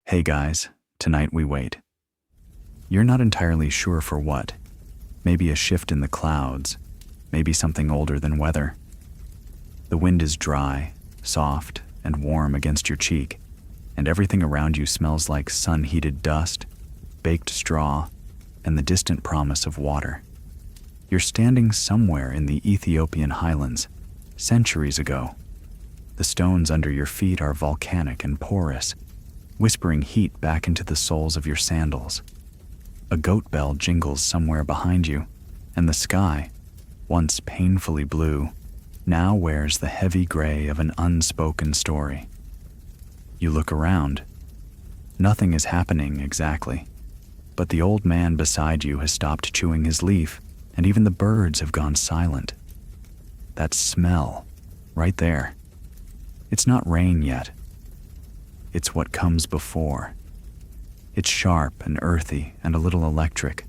Hey guys, tonight we wait. You're not entirely sure for what. Maybe a shift in the clouds, maybe something older than weather. The wind is dry, soft, and warm against your cheek, and everything around you smells like sun-heated dust, baked straw, and the distant promise of water. You're standing somewhere in the Ethiopian highlands, centuries ago. The stones under your feet are volcanic and porous, whispering heat back into the soles of your sandals. A goat bell jingles somewhere behind you, and the sky, once painfully blue, now wears the heavy gray of an unspoken story. You look around. Nothing is happening exactly, but the old man beside you has stopped chewing his leaf, and even the birds have gone silent. That smell, right there. It's not rain yet. It's what comes before. It's sharp and earthy and a little electric,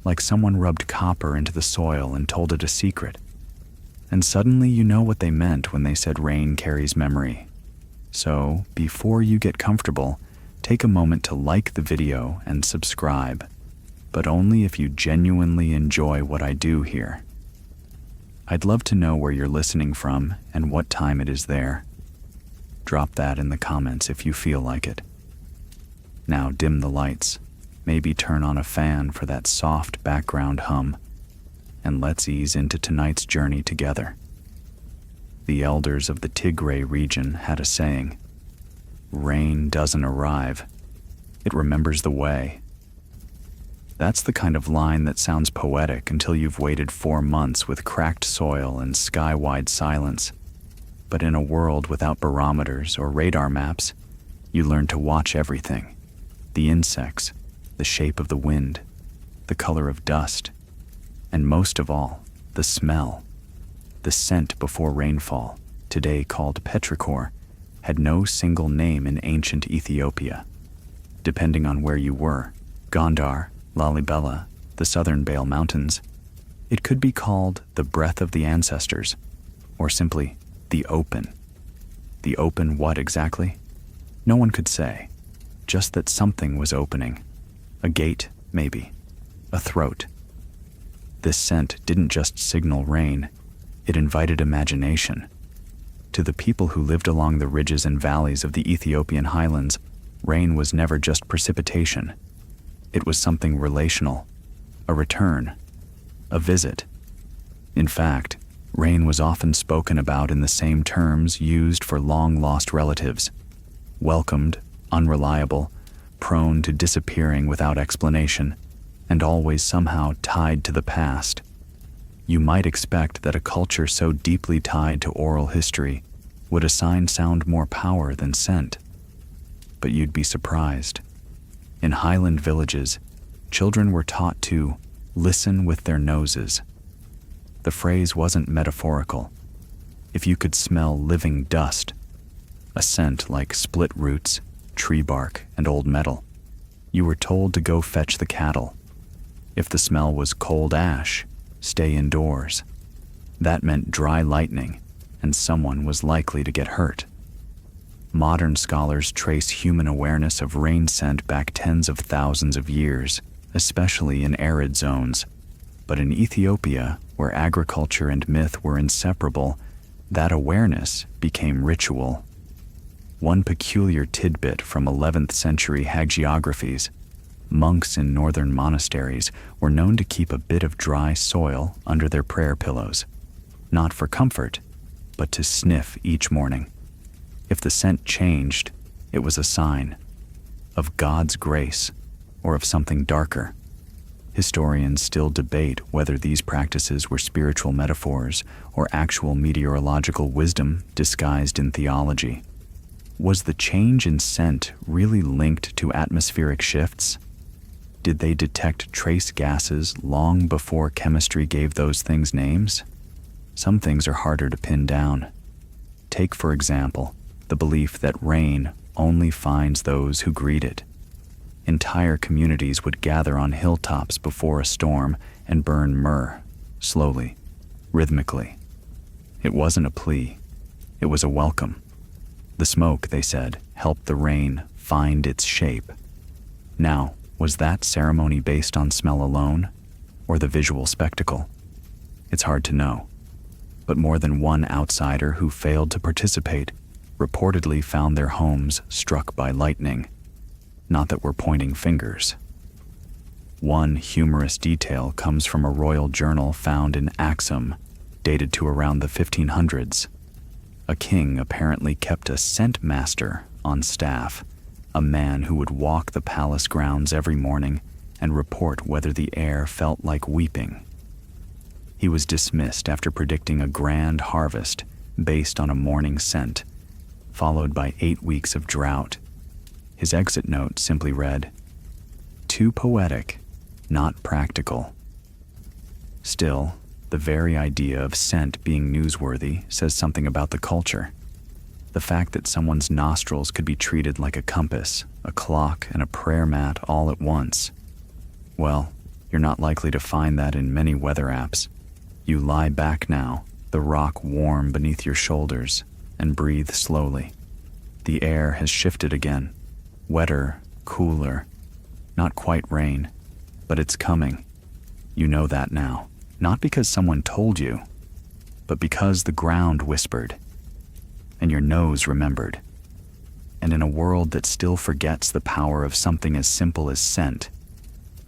like someone rubbed copper into the soil and told it a secret. And suddenly you know what they meant when they said rain carries memory. So, before you get comfortable, take a moment to like the video and subscribe, but only if you genuinely enjoy what I do here. I'd love to know where you're listening from and what time it is there. Drop that in the comments if you feel like it. Now dim the lights, maybe turn on a fan for that soft background hum, and let's ease into tonight's journey together. The elders of the Tigray region had a saying: rain doesn't arrive, it remembers the way. That's the kind of line that sounds poetic until you've waited 4 months with cracked soil and sky-wide silence. But in a world without barometers or radar maps, you learn to watch everything. The insects, the shape of the wind, the color of dust, and most of all, the smell. The scent before rainfall, today called petrichor, had no single name in ancient Ethiopia. Depending on where you were, Gondar, Lalibela, the southern Bale Mountains, it could be called the breath of the ancestors, or simply the open. The open what exactly? No one could say, just that something was opening. A gate, maybe. A throat. This scent didn't just signal rain, it invited imagination. To the people who lived along the ridges and valleys of the Ethiopian highlands, rain was never just precipitation. It was something relational, a return, a visit. In fact, rain was often spoken about in the same terms used for long-lost relatives: welcomed, unreliable, prone to disappearing without explanation, and always somehow tied to the past. You might expect that a culture so deeply tied to oral history would assign sound more power than scent. But you'd be surprised. In highland villages, children were taught to listen with their noses. The phrase wasn't metaphorical. If you could smell living dust, a scent like split roots, tree bark, and old metal, you were told to go fetch the cattle. If the smell was cold ash, stay indoors. That meant dry lightning, and someone was likely to get hurt. Modern scholars trace human awareness of rain scent back tens of thousands of years, especially in arid zones. But in Ethiopia, where agriculture and myth were inseparable, that awareness became ritual. One peculiar tidbit from 11th century hagiographies: monks in northern monasteries were known to keep a bit of dry soil under their prayer pillows, not for comfort, but to sniff each morning. If the scent changed, it was a sign of God's grace or of something darker. Historians still debate whether these practices were spiritual metaphors or actual meteorological wisdom disguised in theology. Was the change in scent really linked to atmospheric shifts? Did they detect trace gases long before chemistry gave those things names? Some things are harder to pin down. Take, for example, the belief that rain only finds those who greet it. Entire communities would gather on hilltops before a storm and burn myrrh, slowly, rhythmically. It wasn't a plea, it was a welcome. The smoke, they said, helped the rain find its shape. Now, was that ceremony based on smell alone, or the visual spectacle? It's hard to know, but more than one outsider who failed to participate reportedly found their homes struck by lightning. Not that we're pointing fingers. One humorous detail comes from a royal journal found in Axum, dated to around the 1500s. A king apparently kept a scent master on staff, a man who would walk the palace grounds every morning and report whether the air felt like weeping. He was dismissed after predicting a grand harvest based on a morning scent, followed by 8 weeks of drought. His exit note simply read, "Too poetic, not practical." Still, the very idea of scent being newsworthy says something about the culture. The fact that someone's nostrils could be treated like a compass, a clock, and a prayer mat all at once. Well, you're not likely to find that in many weather apps. You lie back now, the rock warm beneath your shoulders, and breathe slowly. The air has shifted again. Wetter, cooler. Not quite rain, but it's coming. You know that now. Not because someone told you, but because the ground whispered, and your nose remembered. And in a world that still forgets the power of something as simple as scent,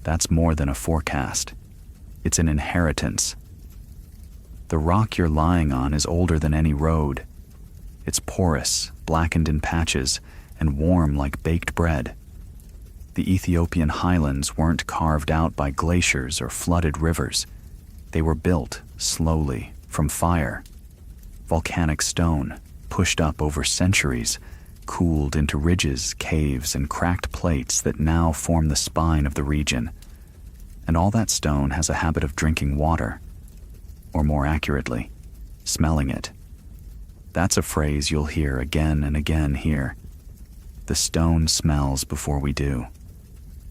that's more than a forecast. It's an inheritance. The rock you're lying on is older than any road. It's porous, blackened in patches, and warm like baked bread. The Ethiopian highlands weren't carved out by glaciers or flooded rivers. They were built, slowly, from fire. Volcanic stone, pushed up over centuries, cooled into ridges, caves, and cracked plates that now form the spine of the region. And all that stone has a habit of drinking water, or more accurately, smelling it. That's a phrase you'll hear again and again here. The stone smells before we do.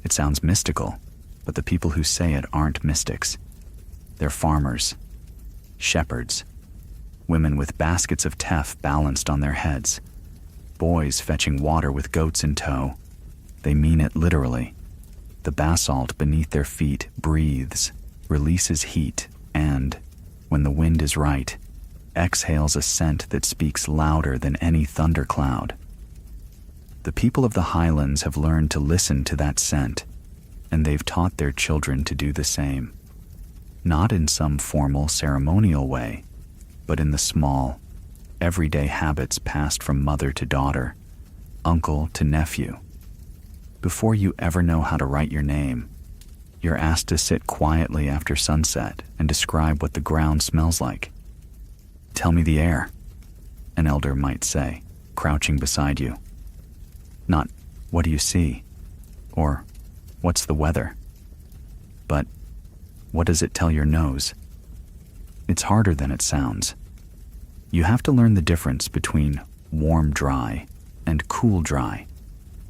It sounds mystical, but the people who say it aren't mystics. They're farmers, shepherds, women with baskets of teff balanced on their heads, boys fetching water with goats in tow. They mean it literally. The basalt beneath their feet breathes, releases heat, and, when the wind is right, exhales a scent that speaks louder than any thundercloud. The people of the highlands have learned to listen to that scent, and they've taught their children to do the same. Not in some formal ceremonial way, but in the small, everyday habits passed from mother to daughter, uncle to nephew. Before you ever know how to write your name, you're asked to sit quietly after sunset and describe what the ground smells like. "Tell me the air," an elder might say, crouching beside you. Not, "What do you see?" or "What's the weather?" but, "What does it tell your nose?" It's harder than it sounds. You have to learn the difference between warm dry and cool dry,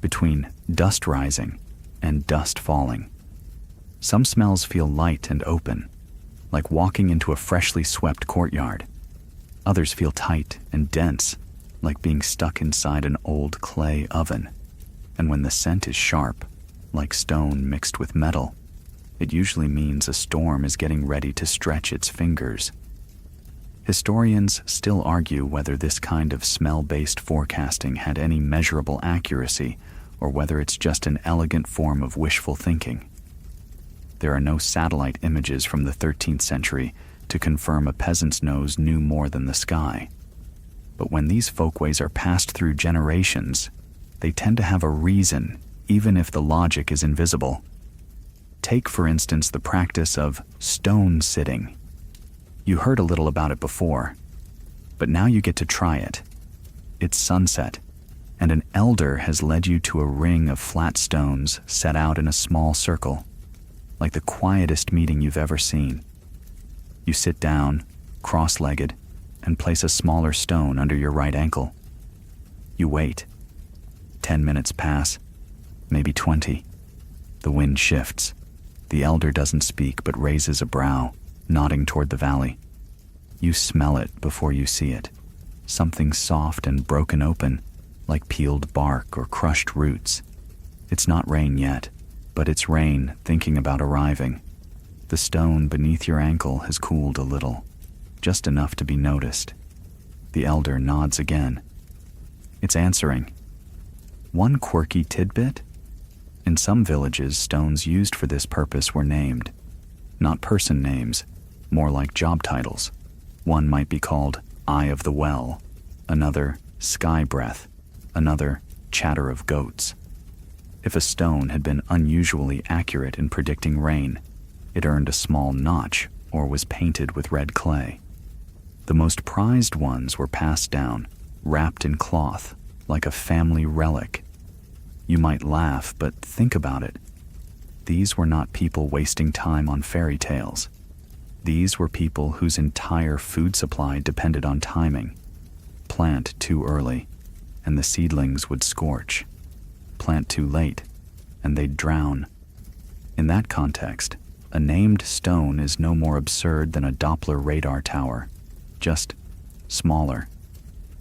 between dust rising and dust falling. Some smells feel light and open, like walking into a freshly swept courtyard. Others feel tight and dense, like being stuck inside an old clay oven. And when the scent is sharp, like stone mixed with metal, it usually means a storm is getting ready to stretch its fingers. Historians still argue whether this kind of smell-based forecasting had any measurable accuracy or whether it's just an elegant form of wishful thinking. There are no satellite images from the 13th century to confirm a peasant's nose knew more than the sky. But when these folkways are passed through generations, they tend to have a reason, even if the logic is invisible. Take, for instance, the practice of stone sitting. You heard a little about it before, but now you get to try it. It's sunset, and an elder has led you to a ring of flat stones set out in a small circle, like the quietest meeting you've ever seen. You sit down, cross-legged, and place a smaller stone under your right ankle. You wait. 10 minutes pass, maybe 20. The wind shifts. The elder doesn't speak but raises a brow, nodding toward the valley. You smell it before you see it. Something soft and broken open, like peeled bark or crushed roots. It's not rain yet, but it's rain thinking about arriving. The stone beneath your ankle has cooled a little, just enough to be noticed. The elder nods again. It's answering. One quirky tidbit? In some villages, stones used for this purpose were named. Not person names, more like job titles. One might be called Eye of the Well, another Sky Breath, another Chatter of Goats. If a stone had been unusually accurate in predicting rain, it earned a small notch or was painted with red clay. The most prized ones were passed down, wrapped in cloth, like a family relic. You might laugh, but think about it. These were not people wasting time on fairy tales. These were people whose entire food supply depended on timing. Plant too early, and the seedlings would scorch. Plant too late, and they'd drown. In that context, a named stone is no more absurd than a Doppler radar tower, just smaller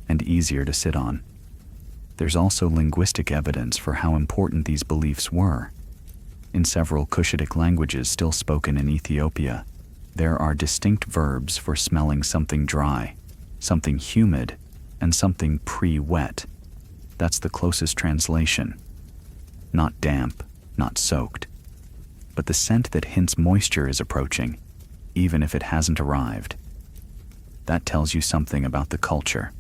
and easier to sit on. There's also linguistic evidence for how important these beliefs were. In several Cushitic languages still spoken in Ethiopia, there are distinct verbs for smelling something dry, something humid, and something pre-wet. That's the closest translation. Not damp, not soaked, but the scent that hints moisture is approaching, even if it hasn't arrived. That tells you something about the culture.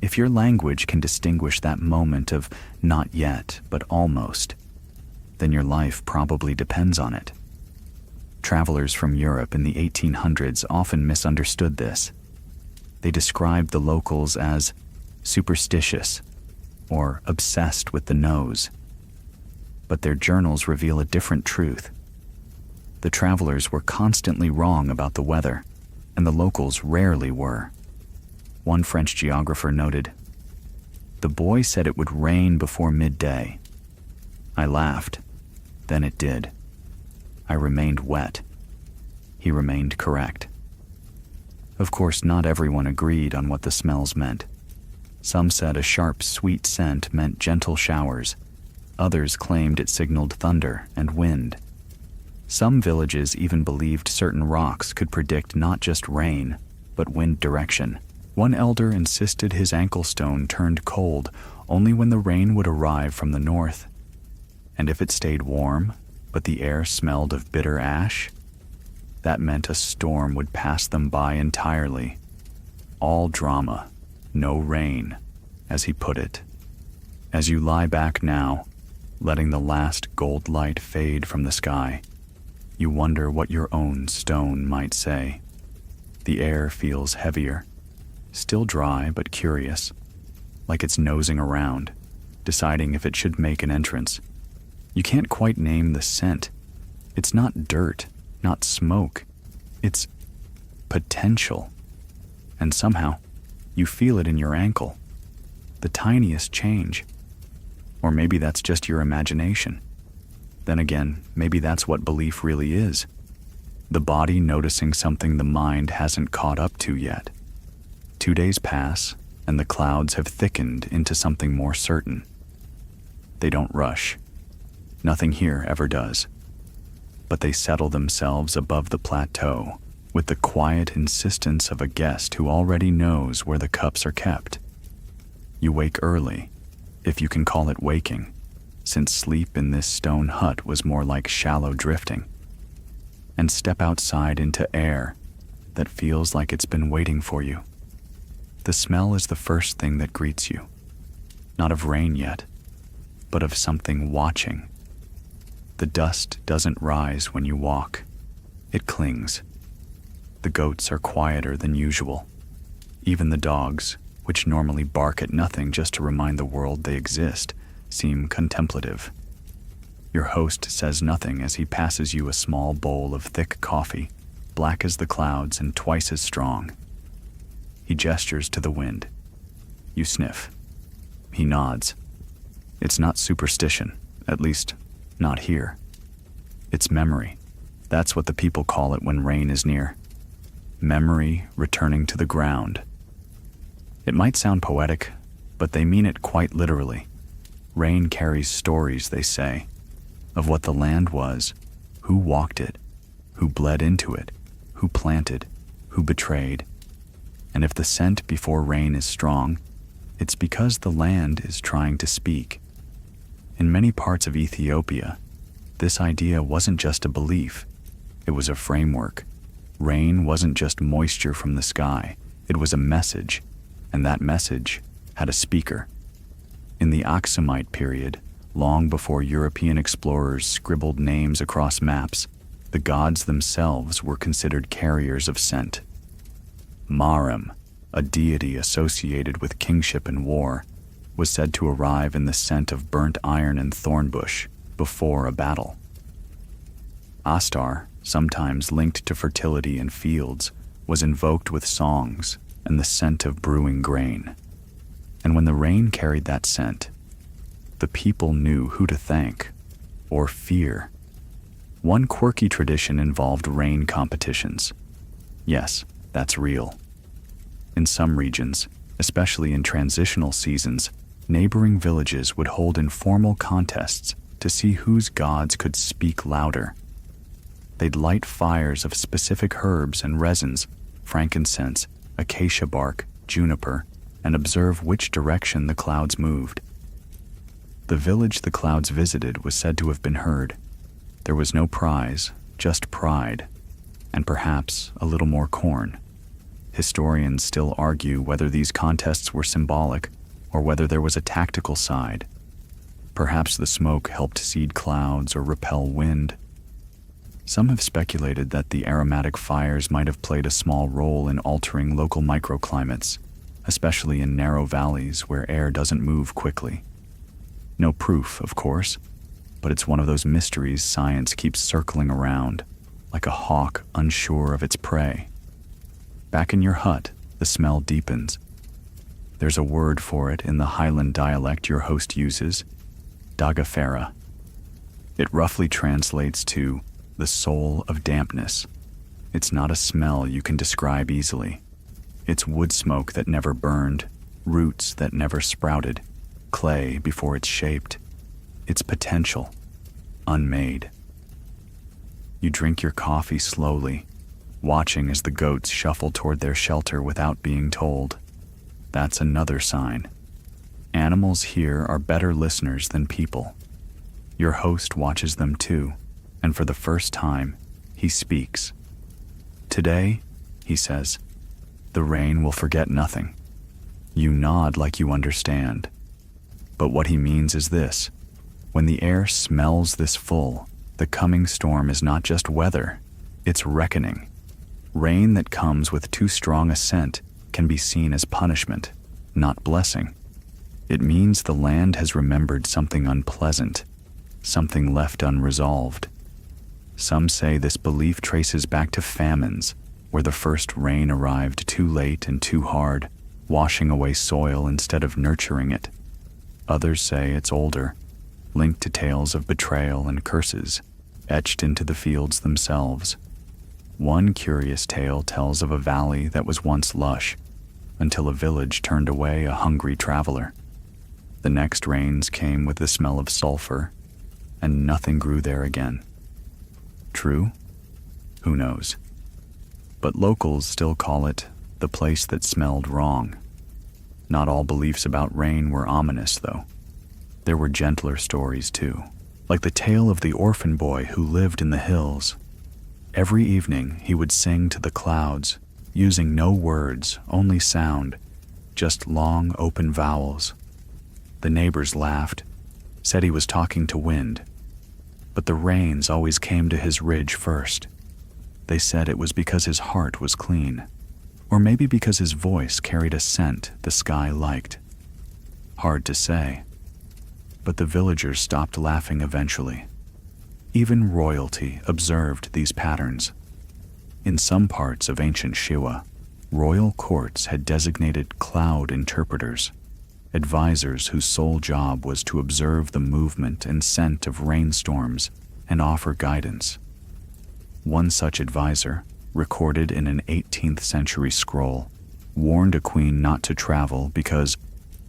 If your language can distinguish that moment of not yet, but almost, then your life probably depends on it. Travelers from Europe in the 1800s often misunderstood this. They described the locals as superstitious or obsessed with the nose. But their journals reveal a different truth. The travelers were constantly wrong about the weather, and the locals rarely were. One French geographer noted, "The boy said it would rain before midday. I laughed. Then it did. I remained wet. He remained correct." Of course, not everyone agreed on what the smells meant. Some said a sharp, sweet scent meant gentle showers. Others claimed it signaled thunder and wind. Some villages even believed certain rocks could predict not just rain, but wind direction. One elder insisted his ankle stone turned cold only when the rain would arrive from the north. And if it stayed warm, but the air smelled of bitter ash, that meant a storm would pass them by entirely. All drama, no rain, as he put it. As you lie back now, letting the last gold light fade from the sky, you wonder what your own stone might say. The air feels heavier, still dry but curious, like it's nosing around, deciding if it should make an entrance. You can't quite name the scent. It's not dirt, not smoke. It's potential. And somehow, you feel it in your ankle. The tiniest change. Or maybe that's just your imagination. Then again, maybe that's what belief really is. The body noticing something the mind hasn't caught up to yet. 2 days pass, and the clouds have thickened into something more certain. They don't rush. Nothing here ever does. But they settle themselves above the plateau with the quiet insistence of a guest who already knows where the cups are kept. You wake early, if you can call it waking, since sleep in this stone hut was more like shallow drifting, and step outside into air that feels like it's been waiting for you. The smell is the first thing that greets you, not of rain yet, but of something watching. The dust doesn't rise when you walk. It clings. The goats are quieter than usual. Even the dogs, which normally bark at nothing just to remind the world they exist, seem contemplative. Your host says nothing as he passes you a small bowl of thick coffee, black as the clouds and twice as strong. He gestures to the wind. You sniff. He nods. It's not superstition, at least not here. It's memory. That's what the people call it when rain is near. Memory returning to the ground. It might sound poetic, but they mean it quite literally. Rain carries stories, they say, of what the land was, who walked it, who bled into it, who planted, who betrayed. And if the scent before rain is strong, it's because the land is trying to speak. In many parts of Ethiopia, this idea wasn't just a belief, it was a framework. Rain wasn't just moisture from the sky, it was a message, and that message had a speaker. In the Aksumite period, long before European explorers scribbled names across maps, the gods themselves were considered carriers of scent. Maram, a deity associated with kingship and war, was said to arrive in the scent of burnt iron and thornbush before a battle. Astar, sometimes linked to fertility and fields, was invoked with songs and the scent of brewing grain. And when the rain carried that scent, the people knew who to thank or fear. One quirky tradition involved rain competitions. Yes, that's real. In some regions, especially in transitional seasons, neighboring villages would hold informal contests to see whose gods could speak louder. They'd light fires of specific herbs and resins, frankincense, acacia bark, juniper, and observe which direction the clouds moved. The village the clouds visited was said to have been heard. There was no prize, just pride, and perhaps a little more corn. Historians still argue whether these contests were symbolic or whether there was a tactical side. Perhaps the smoke helped seed clouds or repel wind. Some have speculated that the aromatic fires might have played a small role in altering local microclimates, especially in narrow valleys where air doesn't move quickly. No proof, of course, but it's one of those mysteries science keeps circling around, like a hawk unsure of its prey. Back in your hut, the smell deepens. There's a word for it in the Highland dialect your host uses, dagafera. It roughly translates to the soul of dampness. It's not a smell you can describe easily. It's wood smoke that never burned, roots that never sprouted, clay before it's shaped. It's potential, unmade. You drink your coffee slowly, watching as the goats shuffle toward their shelter without being told. That's another sign. Animals here are better listeners than people. Your host watches them too, and for the first time, he speaks. Today, he says, the rain will forget nothing. You nod like you understand. But what he means is this: when the air smells this full, the coming storm is not just weather, it's reckoning. Rain that comes with too strong a scent can be seen as punishment, not blessing. It means the land has remembered something unpleasant, something left unresolved. Some say this belief traces back to famines, where the first rain arrived too late and too hard, washing away soil instead of nurturing it. Others say it's older, linked to tales of betrayal and curses, etched into the fields themselves. One curious tale tells of a valley that was once lush, until a village turned away a hungry traveler. The next rains came with the smell of sulfur, and nothing grew there again. True? Who knows? But locals still call it the place that smelled wrong. Not all beliefs about rain were ominous, though. There were gentler stories, too, like the tale of the orphan boy who lived in the hills. Every evening he would sing to the clouds, using no words, only sound, just long open vowels. The neighbors laughed, said he was talking to wind, but the rains always came to his ridge first. They said it was because his heart was clean, or maybe because his voice carried a scent the sky liked. Hard to say, but the villagers stopped laughing eventually. Even royalty observed these patterns. In some parts of ancient Shiwa, royal courts had designated cloud interpreters, advisors whose sole job was to observe the movement and scent of rainstorms and offer guidance. One such advisor, recorded in an 18th century scroll, warned a queen not to travel because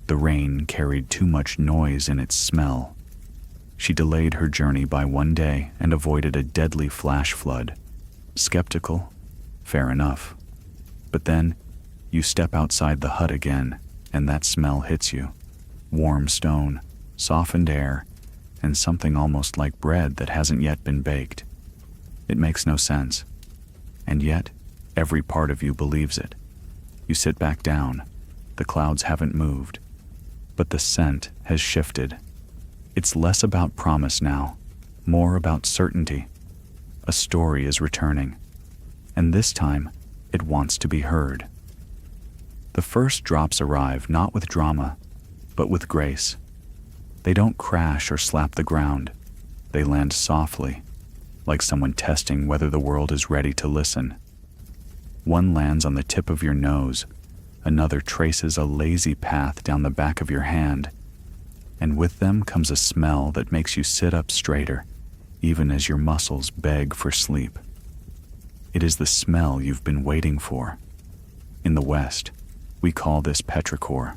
The rain carried too much noise in its smell. She delayed her journey by 1 day and avoided a deadly flash flood. Skeptical? Fair enough. But then, you step outside the hut again, and that smell hits you. Warm stone, softened air, and something almost like bread that hasn't yet been baked. It makes no sense. And yet, every part of you believes it. You sit back down. The clouds haven't moved. But the scent has shifted. It's less about promise now, more about certainty. A story is returning. And this time, it wants to be heard. The first drops arrive not with drama, but with grace. They don't crash or slap the ground. They land softly, like someone testing whether the world is ready to listen. One lands on the tip of your nose, another traces a lazy path down the back of your hand, and with them comes a smell that makes you sit up straighter, even as your muscles beg for sleep. It is the smell you've been waiting for. In the West, we call this petrichor,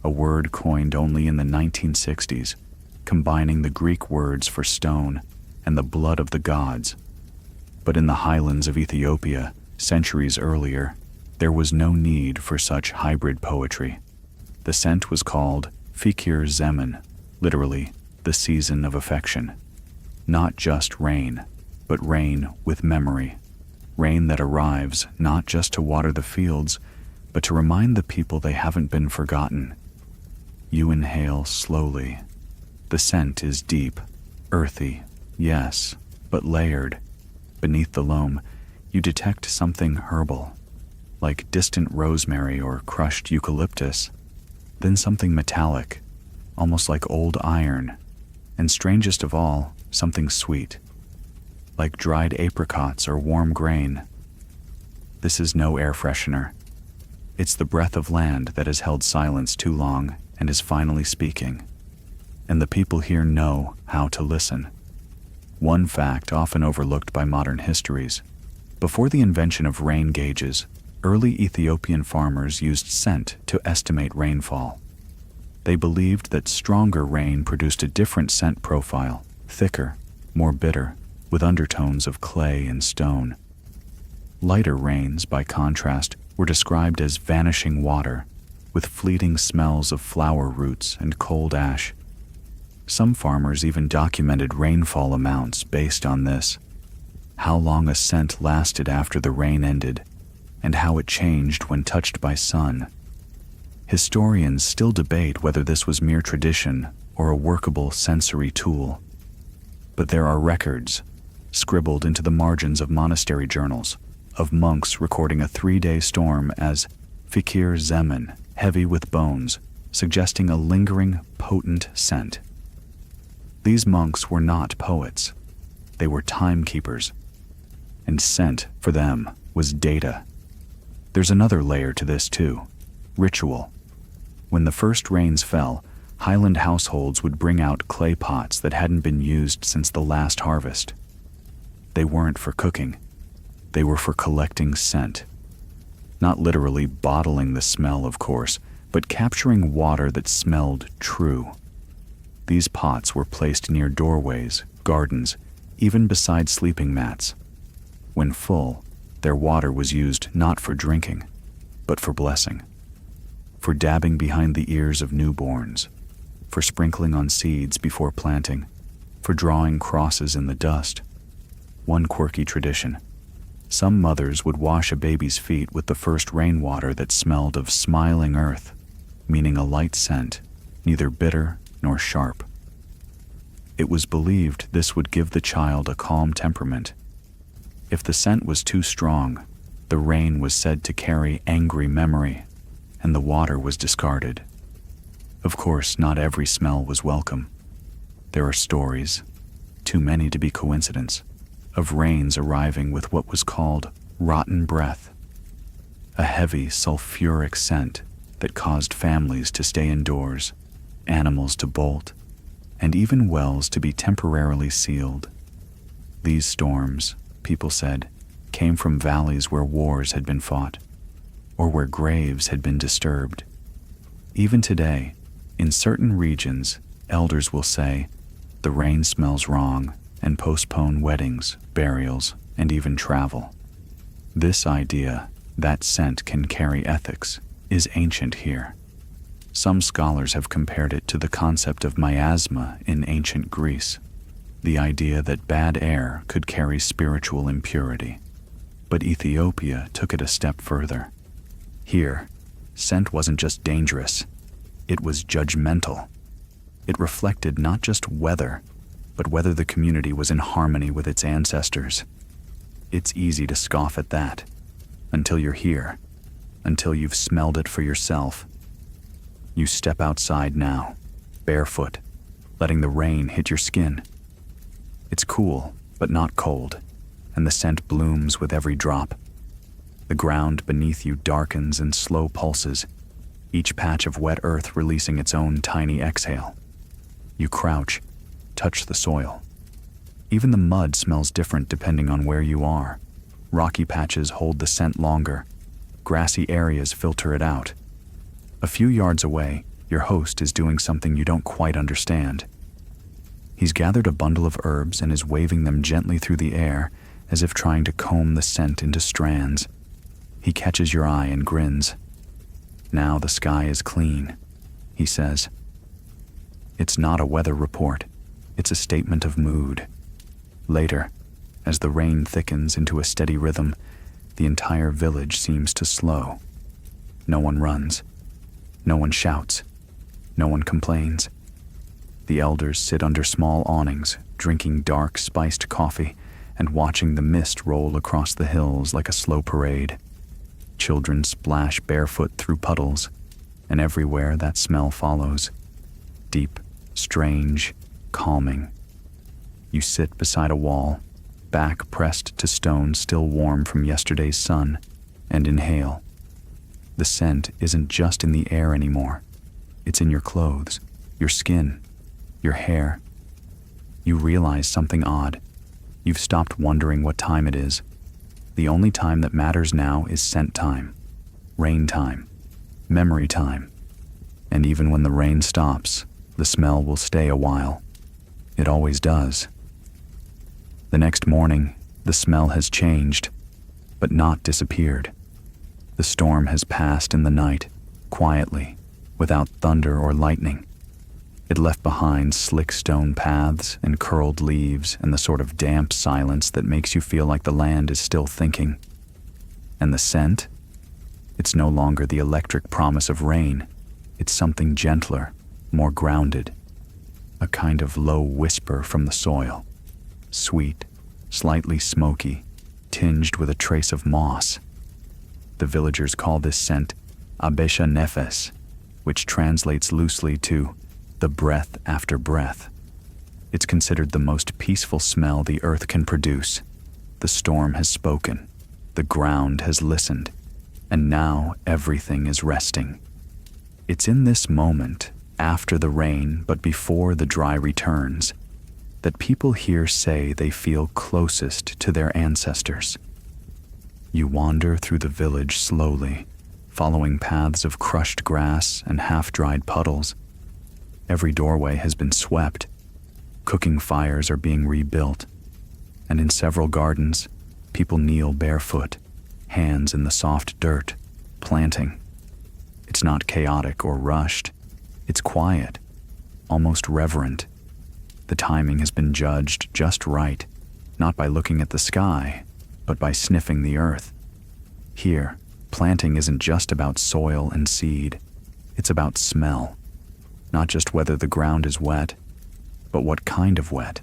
a word coined only in the 1960s, combining the Greek words for stone and the blood of the gods. But in the highlands of Ethiopia, centuries earlier, there was no need for such hybrid poetry. The scent was called Fikir Zemen, literally, the season of affection. Not just rain, but rain with memory. Rain that arrives not just to water the fields, but to remind the people they haven't been forgotten. You inhale slowly. The scent is deep, earthy, yes, but layered. Beneath the loam, you detect something herbal, like distant rosemary or crushed eucalyptus, then something metallic, almost like old iron, and strangest of all, something sweet, like dried apricots or warm grain. This is no air freshener. It's the breath of land that has held silence too long and is finally speaking. And the people here know how to listen. One fact often overlooked by modern histories: before the invention of rain gauges, early Ethiopian farmers used scent to estimate rainfall. They believed that stronger rain produced a different scent profile, thicker, more bitter, with undertones of clay and stone. Lighter rains, by contrast, were described as vanishing water, with fleeting smells of flower roots and cold ash. Some farmers even documented rainfall amounts based on this: how long a scent lasted after the rain ended, and how it changed when touched by sun. Historians still debate whether this was mere tradition or a workable sensory tool. But there are records, scribbled into the margins of monastery journals, of monks recording a 3-day storm as Fikir Zemen, heavy with bones, suggesting a lingering, potent scent. These monks were not poets. They were timekeepers. And scent, for them, was data. There's another layer to this too: ritual. When the first rains fell, highland households would bring out clay pots that hadn't been used since the last harvest. They weren't for cooking. They were for collecting scent. Not literally bottling the smell, of course, but capturing water that smelled true. These pots were placed near doorways, gardens, even beside sleeping mats. When full, their water was used not for drinking, but for blessing, for dabbing behind the ears of newborns, for sprinkling on seeds before planting, for drawing crosses in the dust. One quirky tradition: some mothers would wash a baby's feet with the first rainwater that smelled of smiling earth, meaning a light scent, neither bitter nor sharp. It was believed this would give the child a calm temperament. If the scent was too strong, the rain was said to carry angry memory, and the water was discarded. Of course, not every smell was welcome. There are stories, too many to be coincidence, of rains arriving with what was called rotten breath, a heavy sulfuric scent that caused families to stay indoors, animals to bolt, and even wells to be temporarily sealed. These storms, people said, came from valleys where wars had been fought, or where graves had been disturbed. Even today, in certain regions, elders will say, "The rain smells wrong," and postpone weddings, burials, and even travel. This idea, that scent can carry ethics, is ancient here. Some scholars have compared it to the concept of miasma in ancient Greece, the idea that bad air could carry spiritual impurity. But Ethiopia took it a step further. Here, scent wasn't just dangerous, it was judgmental. It reflected not just weather, but whether the community was in harmony with its ancestors. It's easy to scoff at that, until you're here, until you've smelled it for yourself. You step outside now, barefoot, letting the rain hit your skin. It's cool, but not cold, and the scent blooms with every drop. The ground beneath you darkens in slow pulses, each patch of wet earth releasing its own tiny exhale. You crouch, touch the soil. Even the mud smells different depending on where you are. Rocky patches hold the scent longer. Grassy areas filter it out. A few yards away, your host is doing something you don't quite understand. He's gathered a bundle of herbs and is waving them gently through the air as if trying to comb the scent into strands. He catches your eye and grins. "Now the sky is clean," he says. It's not a weather report. It's a statement of mood. Later, as the rain thickens into a steady rhythm, the entire village seems to slow. No one runs. No one shouts. No one complains. The elders sit under small awnings, drinking dark, spiced coffee and watching the mist roll across the hills like a slow parade. Children splash barefoot through puddles, and everywhere that smell follows. Deep, strange, calming. You sit beside a wall, back pressed to stone still warm from yesterday's sun, and inhale. The scent isn't just in the air anymore. It's in your clothes, your skin, your hair. You realize something odd. You've stopped wondering what time it is. The only time that matters now is scent time, rain time, memory time. And even when the rain stops, the smell will stay a while. It always does. The next morning, the smell has changed, but not disappeared. The storm has passed in the night, quietly, without thunder or lightning. It left behind slick stone paths and curled leaves and the sort of damp silence that makes you feel like the land is still thinking. And the scent? It's no longer the electric promise of rain. It's something gentler, more grounded. A kind of low whisper from the soil. Sweet, slightly smoky, tinged with a trace of moss. The villagers call this scent Abesha Nefes, which translates loosely to the breath after breath. It's considered the most peaceful smell the earth can produce. The storm has spoken, the ground has listened, and now everything is resting. It's in this moment, after the rain but before the dry returns, that people here say they feel closest to their ancestors. You wander through the village slowly, following paths of crushed grass and half-dried puddles. Every doorway has been swept. Cooking fires are being rebuilt. And in several gardens, people kneel barefoot, hands in the soft dirt, planting. It's not chaotic or rushed. It's quiet, almost reverent. The timing has been judged just right, not by looking at the sky, but by sniffing the earth. Here, planting isn't just about soil and seed. It's about smell. Not just whether the ground is wet, but what kind of wet.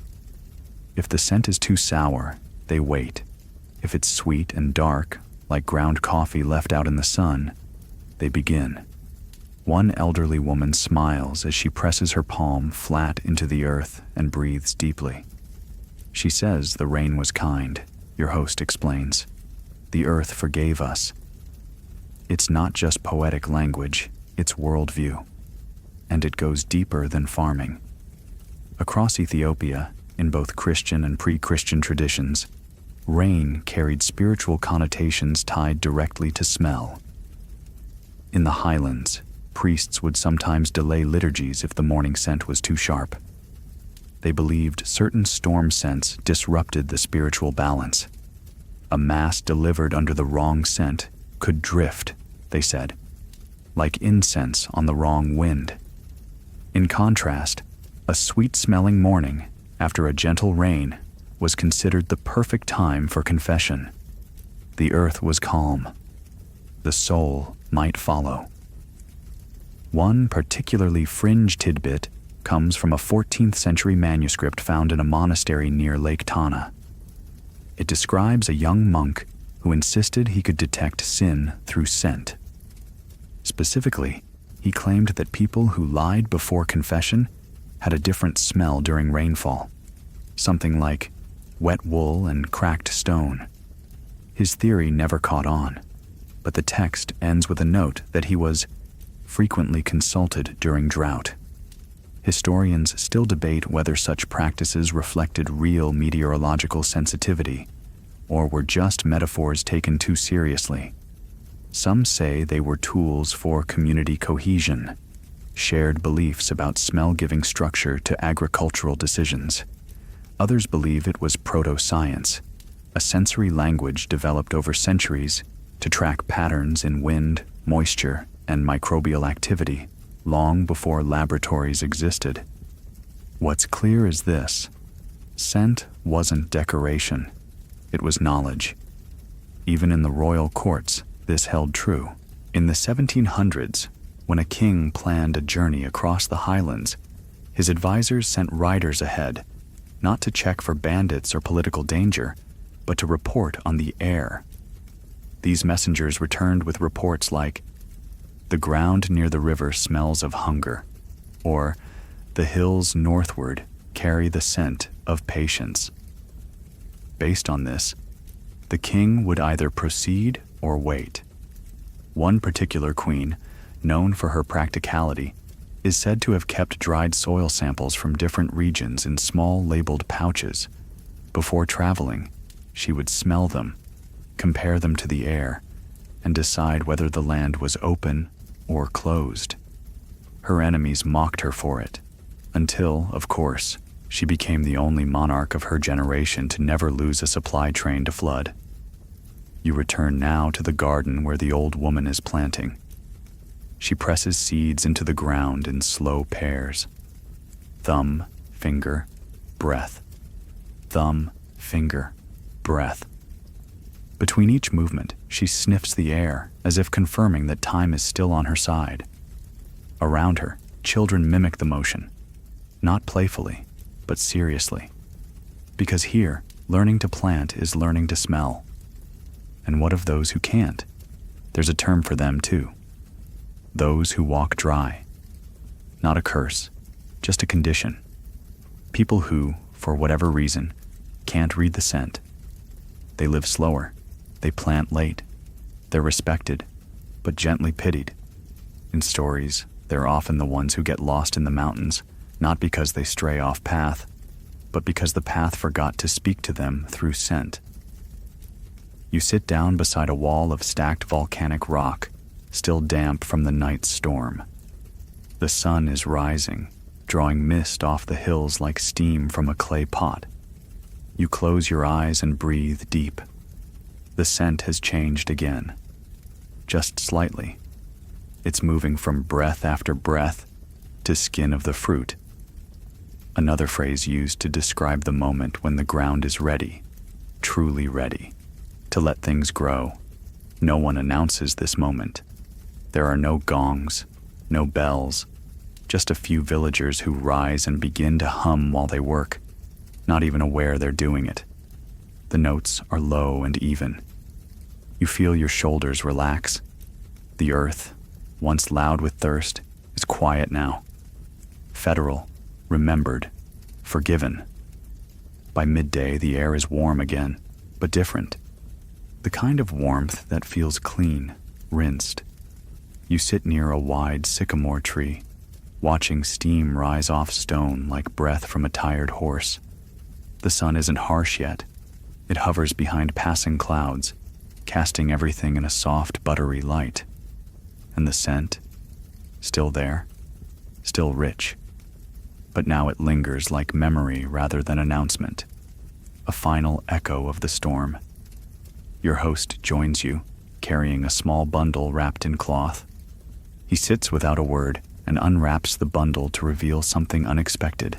If the scent is too sour, they wait. If it's sweet and dark, like ground coffee left out in the sun, they begin. One elderly woman smiles as she presses her palm flat into the earth and breathes deeply. She says the rain was kind, your host explains. The earth forgave us. It's not just poetic language, it's worldview. And it goes deeper than farming. Across Ethiopia, in both Christian and pre-Christian traditions, rain carried spiritual connotations tied directly to smell. In the highlands, Priests would sometimes delay liturgies if the morning scent was too sharp. They believed certain storm scents disrupted the spiritual balance. A mass delivered under the wrong scent could drift, they said, like incense on the wrong wind. In contrast, a sweet-smelling morning after a gentle rain was considered the perfect time for confession. The earth was calm. The soul might follow. One particularly fringe tidbit comes from a 14th century manuscript found in a monastery near Lake Tana. It describes a young monk who insisted he could detect sin through scent. Specifically, he claimed that people who lied before confession had a different smell during rainfall, something like wet wool and cracked stone. His theory never caught on, but the text ends with a note that he was frequently consulted during drought. Historians still debate whether such practices reflected real meteorological sensitivity or were just metaphors taken too seriously. Some say they were tools for community cohesion, shared beliefs about smell-giving structure to agricultural decisions. Others believe it was proto-science, a sensory language developed over centuries to track patterns in wind, moisture, and microbial activity long before laboratories existed. What's clear is this: scent wasn't decoration, it was knowledge. Even in the royal courts, this held true. In the 1700s, when a king planned a journey across the highlands, his advisors sent riders ahead, not to check for bandits or political danger, but to report on the air. These messengers returned with reports like, "The ground near the river smells of hunger," or "The hills northward carry the scent of patience." Based on this, the king would either proceed or wait. One particular queen, known for her practicality, is said to have kept dried soil samples from different regions in small labeled pouches. Before traveling, she would smell them, compare them to the air, and decide whether the land was open or closed. Her enemies mocked her for it, until, of course, she became the only monarch of her generation to never lose a supply train to flood. You return now to the garden where the old woman is planting. She presses seeds into the ground in slow pairs. Thumb, finger, breath. Thumb, finger, breath. Between each movement, she sniffs the air as if confirming that time is still on her side. Around her, children mimic the motion, not playfully, but seriously. Because here, learning to plant is learning to smell. And what of those who can't? There's a term for them too. Those who walk dry. Not a curse, just a condition. People who, for whatever reason, can't read the scent. They live slower. They plant late. They're respected, but gently pitied. In stories, they're often the ones who get lost in the mountains, not because they stray off path, but because the path forgot to speak to them through scent. You sit down beside a wall of stacked volcanic rock, still damp from the night's storm. The sun is rising, drawing mist off the hills like steam from a clay pot. You close your eyes and breathe deep. The scent has changed again, just slightly. It's moving from breath after breath to skin of the fruit. Another phrase used to describe the moment when the ground is ready, truly ready, to let things grow. No one announces this moment. There are no gongs, no bells, just a few villagers who rise and begin to hum while they work, not even aware they're doing it. The notes are low and even. You feel your shoulders relax. The earth, once loud with thirst, is quiet now. Federal, remembered, forgiven. By midday, the air is warm again, but different. The kind of warmth that feels clean, rinsed. You sit near a wide sycamore tree, watching steam rise off stone like breath from a tired horse. The sun isn't harsh yet. It hovers behind passing clouds, casting everything in a soft, buttery light. And the scent? still there, still rich. But now it lingers like memory rather than announcement, a final echo of the storm. Your host joins you, carrying a small bundle wrapped in cloth. He sits without a word and unwraps the bundle to reveal something unexpected.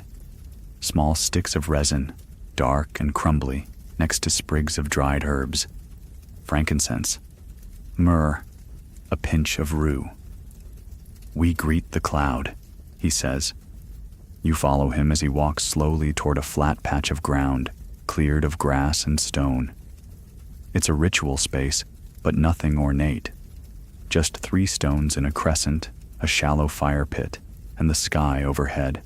Small sticks of resin, dark and crumbly, next to sprigs of dried herbs. Frankincense, myrrh, a pinch of rue. "We greet the cloud," he says. You follow him as he walks slowly toward a flat patch of ground, cleared of grass and stone. It's a ritual space, but nothing ornate. Just 3 stones in a crescent, a shallow fire pit, and the sky overhead.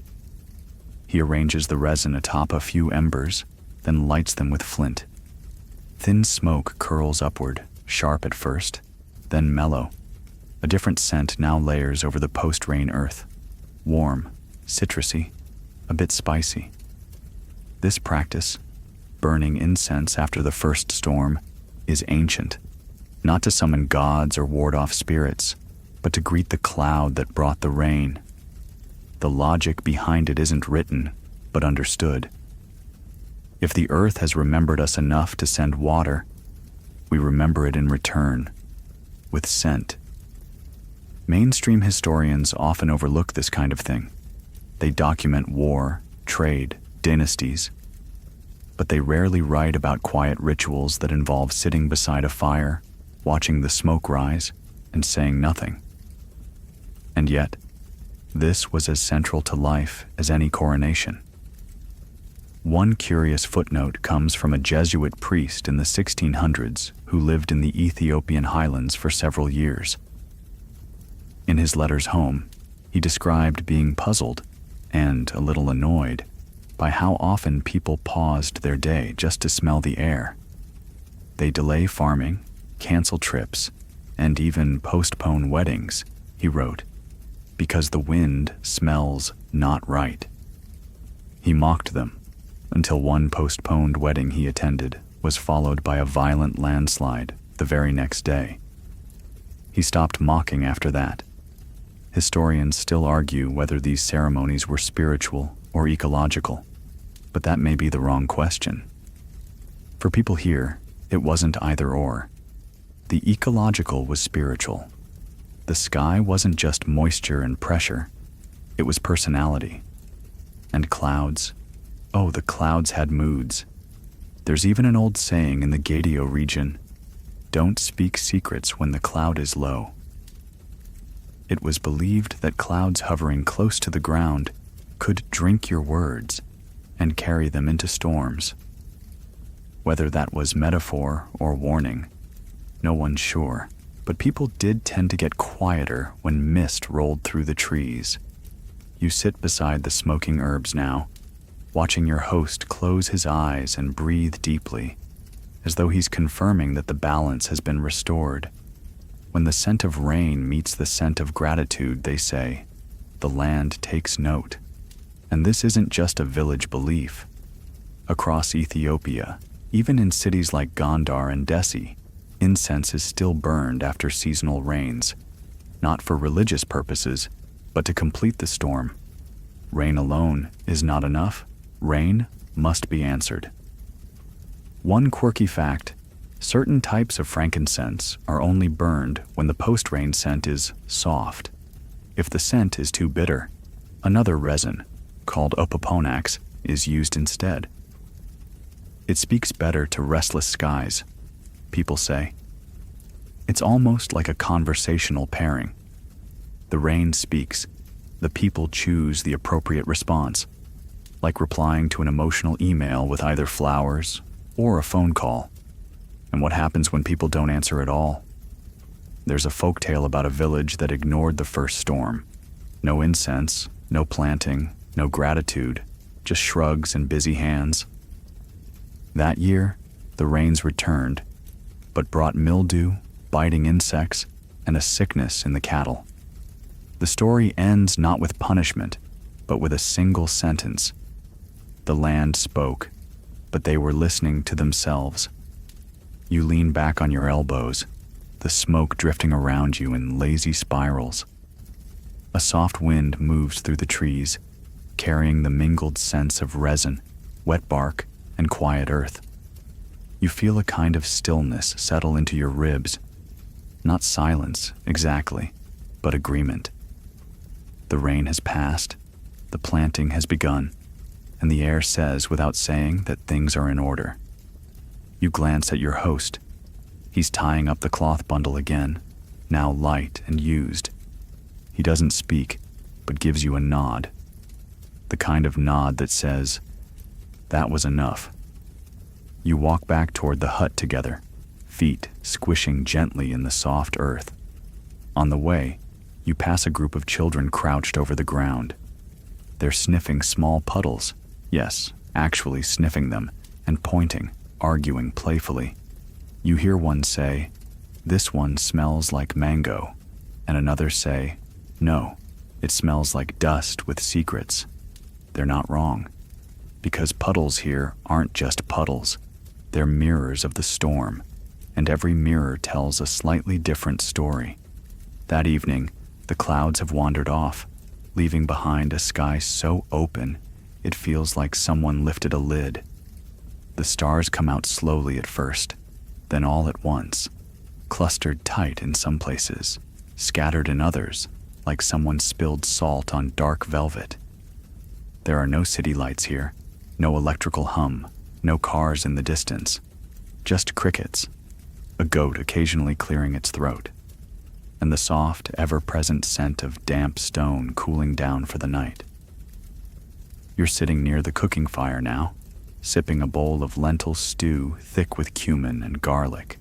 He arranges the resin atop a few embers, then lights them with flint. Thin smoke curls upward, sharp at first, then mellow. A different scent now layers over the post-rain earth. Warm, citrusy, a bit spicy. This practice, burning incense after the first storm, is ancient, not to summon gods or ward off spirits, but to greet the cloud that brought the rain. The logic behind it isn't written, but understood. If the earth has remembered us enough to send water, we remember it in return, with scent. Mainstream historians often overlook this kind of thing. They document war, trade, dynasties, but they rarely write about quiet rituals that involve sitting beside a fire, watching the smoke rise, and saying nothing. And yet, this was as central to life as any coronation. One curious footnote comes from a Jesuit priest in the 1600s who lived in the Ethiopian highlands for several years. In his letters home, he described being puzzled and a little annoyed by how often people paused their day just to smell the air. They delay farming, cancel trips, and even postpone weddings, he wrote, because the wind smells not right. He mocked them until one postponed wedding he attended was followed by a violent landslide the very next day. He stopped mocking after that. Historians still argue whether these ceremonies were spiritual or ecological, but that may be the wrong question. For people here, it wasn't either or. The ecological was spiritual. The sky wasn't just moisture and pressure, it was personality. And clouds, oh, the clouds had moods. There's even an old saying in the Gadio region, "Don't speak secrets when the cloud is low." It was believed that clouds hovering close to the ground could drink your words and carry them into storms. Whether that was metaphor or warning, no one's sure, but people did tend to get quieter when mist rolled through the trees. You sit beside the smoking herbs now, watching your host close his eyes and breathe deeply, as though he's confirming that the balance has been restored. When the scent of rain meets the scent of gratitude, they say, the land takes note. And this isn't just a village belief. Across Ethiopia, even in cities like Gondar and Dessie, incense is still burned after seasonal rains, not for religious purposes, but to complete the storm. Rain alone is not enough. Rain must be answered. One quirky fact: certain types of frankincense are only burned when the post-rain scent is soft. If the scent is too bitter, another resin, called opoponax, is used instead. It speaks better to restless skies, people say. It's almost like a conversational pairing. The rain speaks, the people choose the appropriate response, like replying to an emotional email with either flowers or a phone call. And what happens when people don't answer at all? There's a folktale about a village that ignored the first storm. No incense, no planting, no gratitude, just shrugs and busy hands. That year, the rains returned, but brought mildew, biting insects, and a sickness in the cattle. The story ends not with punishment, but with a single sentence. The land spoke, but they were listening to themselves. You lean back on your elbows, the smoke drifting around you in lazy spirals. A soft wind moves through the trees, carrying the mingled scents of resin, wet bark, and quiet earth. You feel a kind of stillness settle into your ribs. Not silence, exactly, but agreement. The rain has passed, the planting has begun, and the air says without saying that things are in order. You glance at your host. He's tying up the cloth bundle again, now light and used. He doesn't speak, but gives you a nod. The kind of nod that says, "That was enough." You walk back toward the hut together, feet squishing gently in the soft earth. On the way, you pass a group of children crouched over the ground. They're sniffing small puddles, yes, actually sniffing them, and pointing, arguing playfully. You hear one say, "This one smells like mango," and another say, "No, it smells like dust with secrets." They're not wrong, because puddles here aren't just puddles. They're mirrors of the storm, and every mirror tells a slightly different story. That evening, the clouds have wandered off, leaving behind a sky so open it feels like someone lifted a lid. The stars come out slowly at first, then all at once, clustered tight in some places, scattered in others, like someone spilled salt on dark velvet. There are no city lights here, no electrical hum, no cars in the distance, just crickets, a goat occasionally clearing its throat, and the soft, ever-present scent of damp stone cooling down for the night. You're sitting near the cooking fire now, sipping a bowl of lentil stew thick with cumin and garlic.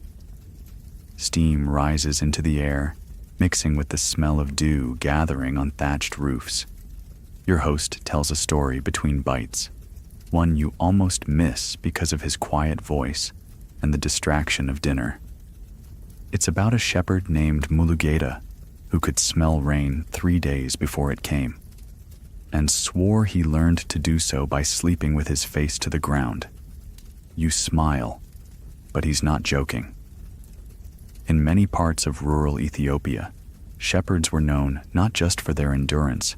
Steam rises into the air, mixing with the smell of dew gathering on thatched roofs. Your host tells a story between bites, one you almost miss because of his quiet voice and the distraction of dinner. It's about a shepherd named Mulugeta who could smell rain 3 days before it came, and swore he learned to do so by sleeping with his face to the ground. You smile, but he's not joking. In many parts of rural Ethiopia, shepherds were known not just for their endurance,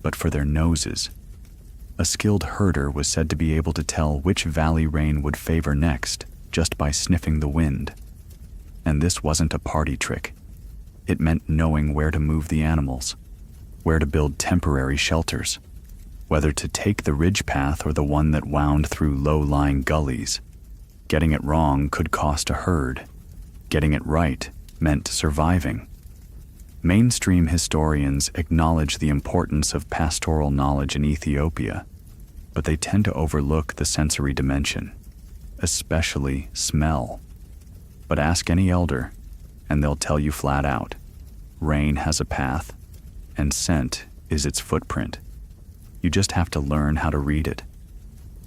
but for their noses. A skilled herder was said to be able to tell which valley rain would favor next just by sniffing the wind. And this wasn't a party trick. It meant knowing where to move the animals, where to build temporary shelters, whether to take the ridge path or the one that wound through low-lying gullies. Getting it wrong could cost a herd. Getting it right meant surviving. Mainstream historians acknowledge the importance of pastoral knowledge in Ethiopia, but they tend to overlook the sensory dimension, especially smell. But ask any elder, and they'll tell you flat out, rain has a path, and scent is its footprint. You just have to learn how to read it.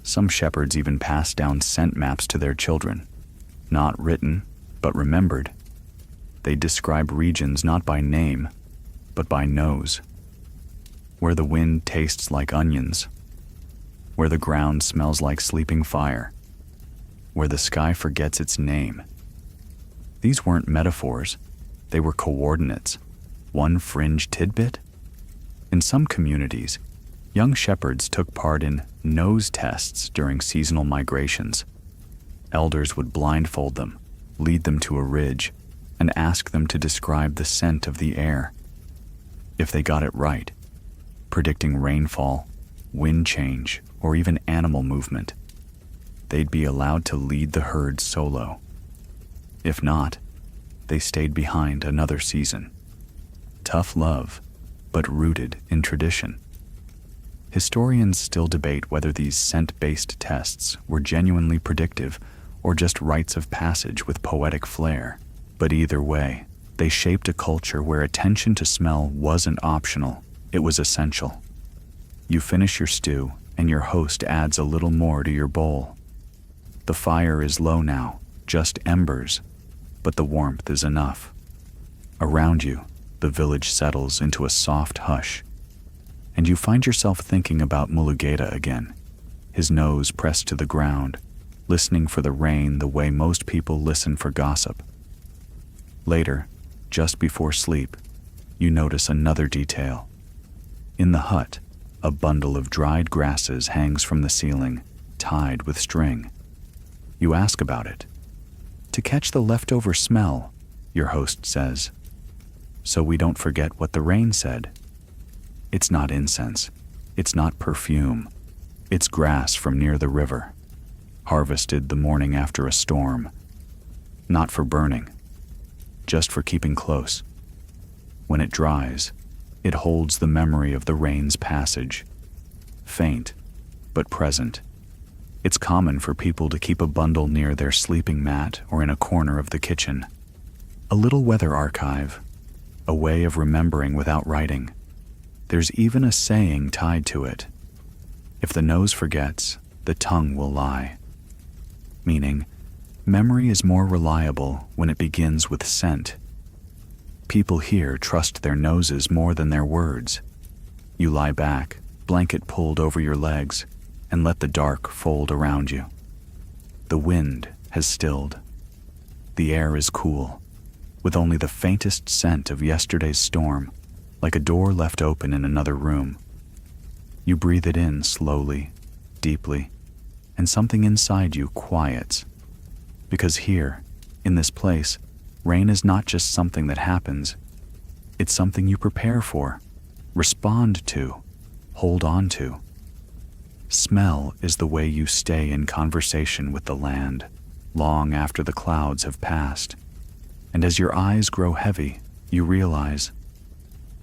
Some shepherds even pass down scent maps to their children, not written, but remembered. They describe regions not by name, but by nose. Where the wind tastes like onions, where the ground smells like sleeping fire, where the sky forgets its name. These weren't metaphors, they were coordinates. One fringe tidbit? In some communities, young shepherds took part in nose tests during seasonal migrations. Elders would blindfold them, lead them to a ridge, and ask them to describe the scent of the air. If they got it right, predicting rainfall, wind change, or even animal movement, they'd be allowed to lead the herd solo. If not, they stayed behind another season. Tough love, but rooted in tradition. Historians still debate whether these scent-based tests were genuinely predictive or just rites of passage with poetic flair. But either way, they shaped a culture where attention to smell wasn't optional, it was essential. You finish your stew, and your host adds a little more to your bowl. The fire is low now, just embers, but the warmth is enough. Around you, the village settles into a soft hush, and you find yourself thinking about Mulugeta again, his nose pressed to the ground, listening for the rain the way most people listen for gossip. Later, just before sleep, you notice another detail. In the hut, a bundle of dried grasses hangs from the ceiling, tied with string. You ask about it. To catch the leftover smell, your host says, so we don't forget what the rain said. It's not incense. It's not perfume. It's grass from near the river, harvested the morning after a storm. Not for burning, just for keeping close. When it dries, it holds the memory of the rain's passage. Faint, but present. It's common for people to keep a bundle near their sleeping mat or in a corner of the kitchen. A little weather archive, a way of remembering without writing. There's even a saying tied to it. If the nose forgets, the tongue will lie. Meaning, memory is more reliable when it begins with scent. People here trust their noses more than their words. You lie back, blanket pulled over your legs, and let the dark fold around you. The wind has stilled. The air is cool, with only the faintest scent of yesterday's storm, like a door left open in another room. You breathe it in slowly, deeply, and something inside you quiets. Because here, in this place, rain is not just something that happens. It's something you prepare for, respond to, hold on to. Smell is the way you stay in conversation with the land, long after the clouds have passed. And as your eyes grow heavy, you realize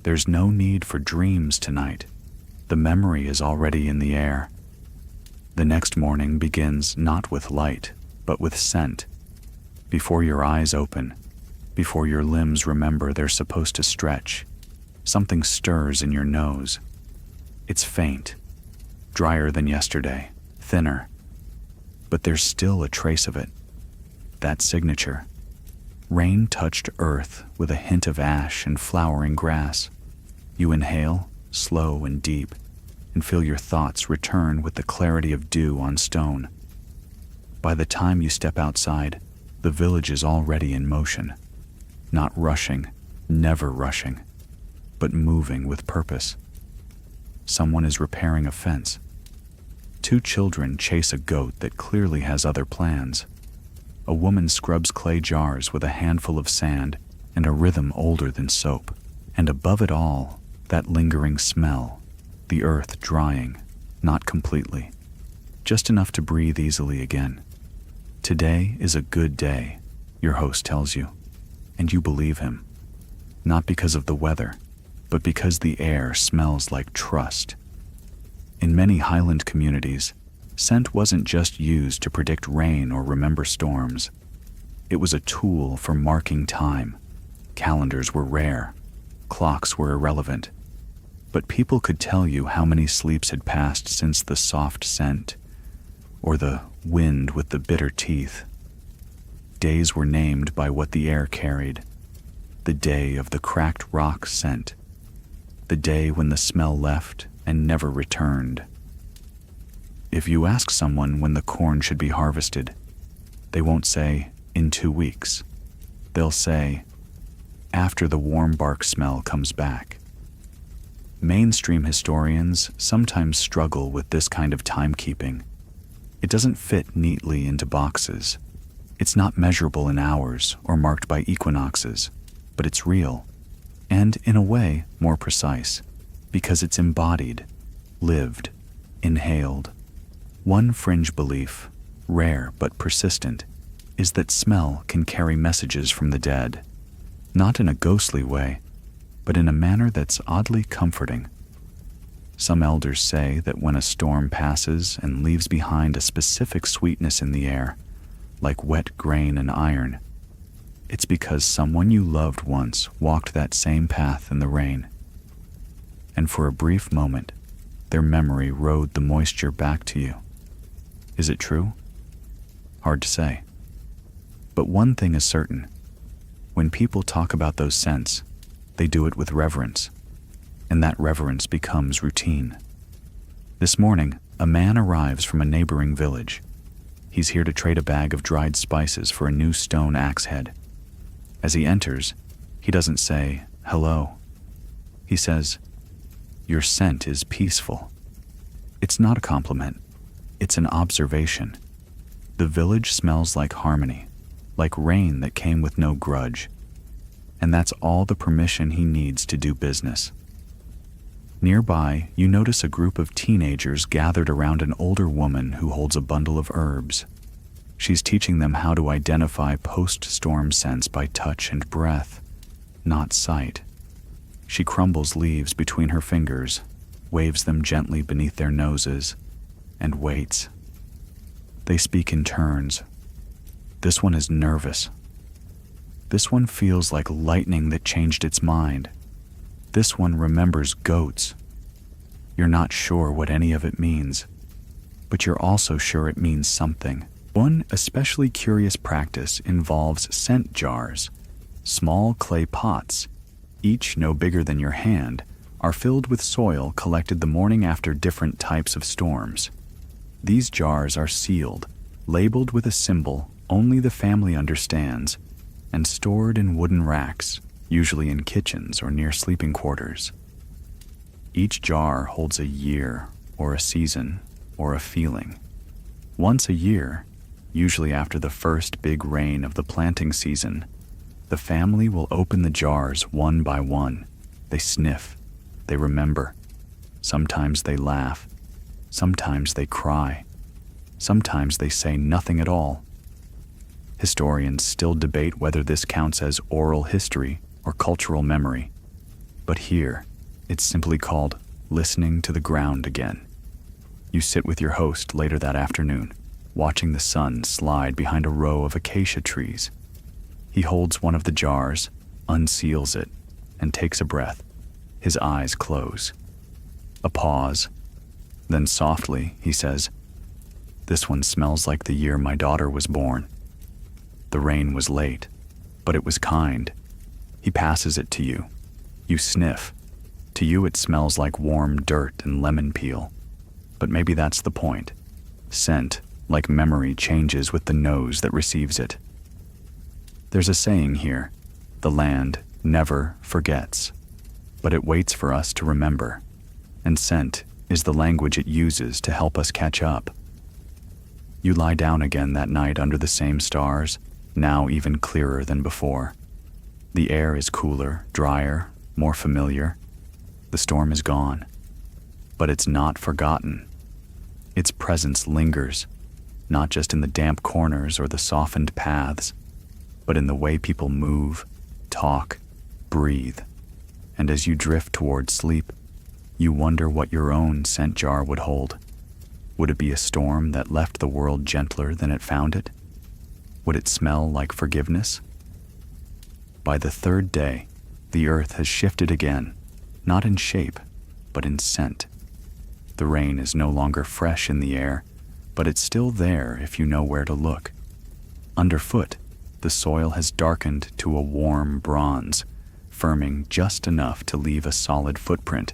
there's no need for dreams tonight. The memory is already in the air. The next morning begins not with light, but with scent. Before your eyes open, before your limbs remember they're supposed to stretch, something stirs in your nose. It's faint, drier than yesterday, thinner, but there's still a trace of it. That signature. Rain touched earth with a hint of ash and flowering grass. You inhale, slow and deep, and feel your thoughts return with the clarity of dew on stone. By the time you step outside, the village is already in motion. Not rushing, never rushing, but moving with purpose. Someone is repairing a fence. 2 children chase a goat that clearly has other plans. A woman scrubs clay jars with a handful of sand and a rhythm older than soap. And above it all, that lingering smell, the earth drying, not completely, just enough to breathe easily again. Today is a good day, your host tells you, and you believe him. Not because of the weather, but because the air smells like trust. In many highland communities, scent wasn't just used to predict rain or remember storms. It was a tool for marking time. Calendars were rare. Clocks were irrelevant. But people could tell you how many sleeps had passed since the soft scent, or the wind with the bitter teeth. Days were named by what the air carried. The day of the cracked rock scent. The day when the smell left and never returned. If you ask someone when the corn should be harvested, they won't say, in 2 weeks. They'll say, after the warm bark smell comes back. Mainstream historians sometimes struggle with this kind of timekeeping. It doesn't fit neatly into boxes. It's not measurable in hours or marked by equinoxes, but it's real, and in a way more precise, because it's embodied, lived, inhaled. One fringe belief, rare but persistent, is that smell can carry messages from the dead, not in a ghostly way, but in a manner that's oddly comforting. Some elders say that when a storm passes and leaves behind a specific sweetness in the air, like wet grain and iron, it's because someone you loved once walked that same path in the rain. And for a brief moment, their memory rode the moisture back to you. Is it true? Hard to say. But one thing is certain. When people talk about those scents, they do it with reverence, and that reverence becomes routine. This morning, a man arrives from a neighboring village. He's here to trade a bag of dried spices for a new stone axe head. As he enters, he doesn't say, hello. He says, Your scent is peaceful. It's not a compliment. It's an observation. The village smells like harmony, like rain that came with no grudge. And that's all the permission he needs to do business. Nearby, you notice a group of teenagers gathered around an older woman who holds a bundle of herbs. She's teaching them how to identify post-storm scents by touch and breath, not sight. She crumbles leaves between her fingers, waves them gently beneath their noses, and waits. They speak in turns. This one is nervous. This one feels like lightning that changed its mind. This one remembers goats. You're not sure what any of it means, but you're also sure it means something. One especially curious practice involves scent jars. Small clay pots, each no bigger than your hand, are filled with soil collected the morning after different types of storms. These jars are sealed, labeled with a symbol only the family understands, and stored in wooden racks, usually in kitchens or near sleeping quarters. Each jar holds a year, or a season, or a feeling. Once a year, usually after the first big rain of the planting season, the family will open the jars one by one. They sniff, they remember. Sometimes they laugh, sometimes they cry, sometimes they say nothing at all. Historians still debate whether this counts as oral history or cultural memory, but here, it's simply called listening to the ground again. You sit with your host later that afternoon, watching the sun slide behind a row of acacia trees. He holds one of the jars, unseals it, and takes a breath. His eyes close. A pause. Then softly, he says, "This one smells like the year my daughter was born. The rain was late, but it was kind." He passes it to you. You sniff. To you it smells like warm dirt and lemon peel. But maybe that's the point. Scent, like memory, changes with the nose that receives it. There's a saying here, the land never forgets, but it waits for us to remember, and scent is the language it uses to help us catch up. You lie down again that night under the same stars, now even clearer than before. The air is cooler, drier, more familiar. The storm is gone, but it's not forgotten. Its presence lingers, not just in the damp corners or the softened paths, but in the way people move, talk, breathe. And as you drift toward sleep, you wonder what your own scent jar would hold. Would it be a storm that left the world gentler than it found it? Would it smell like forgiveness? By the third day, the earth has shifted again, not in shape, but in scent. The rain is no longer fresh in the air, but it's still there if you know where to look. Underfoot, the soil has darkened to a warm bronze, firming just enough to leave a solid footprint.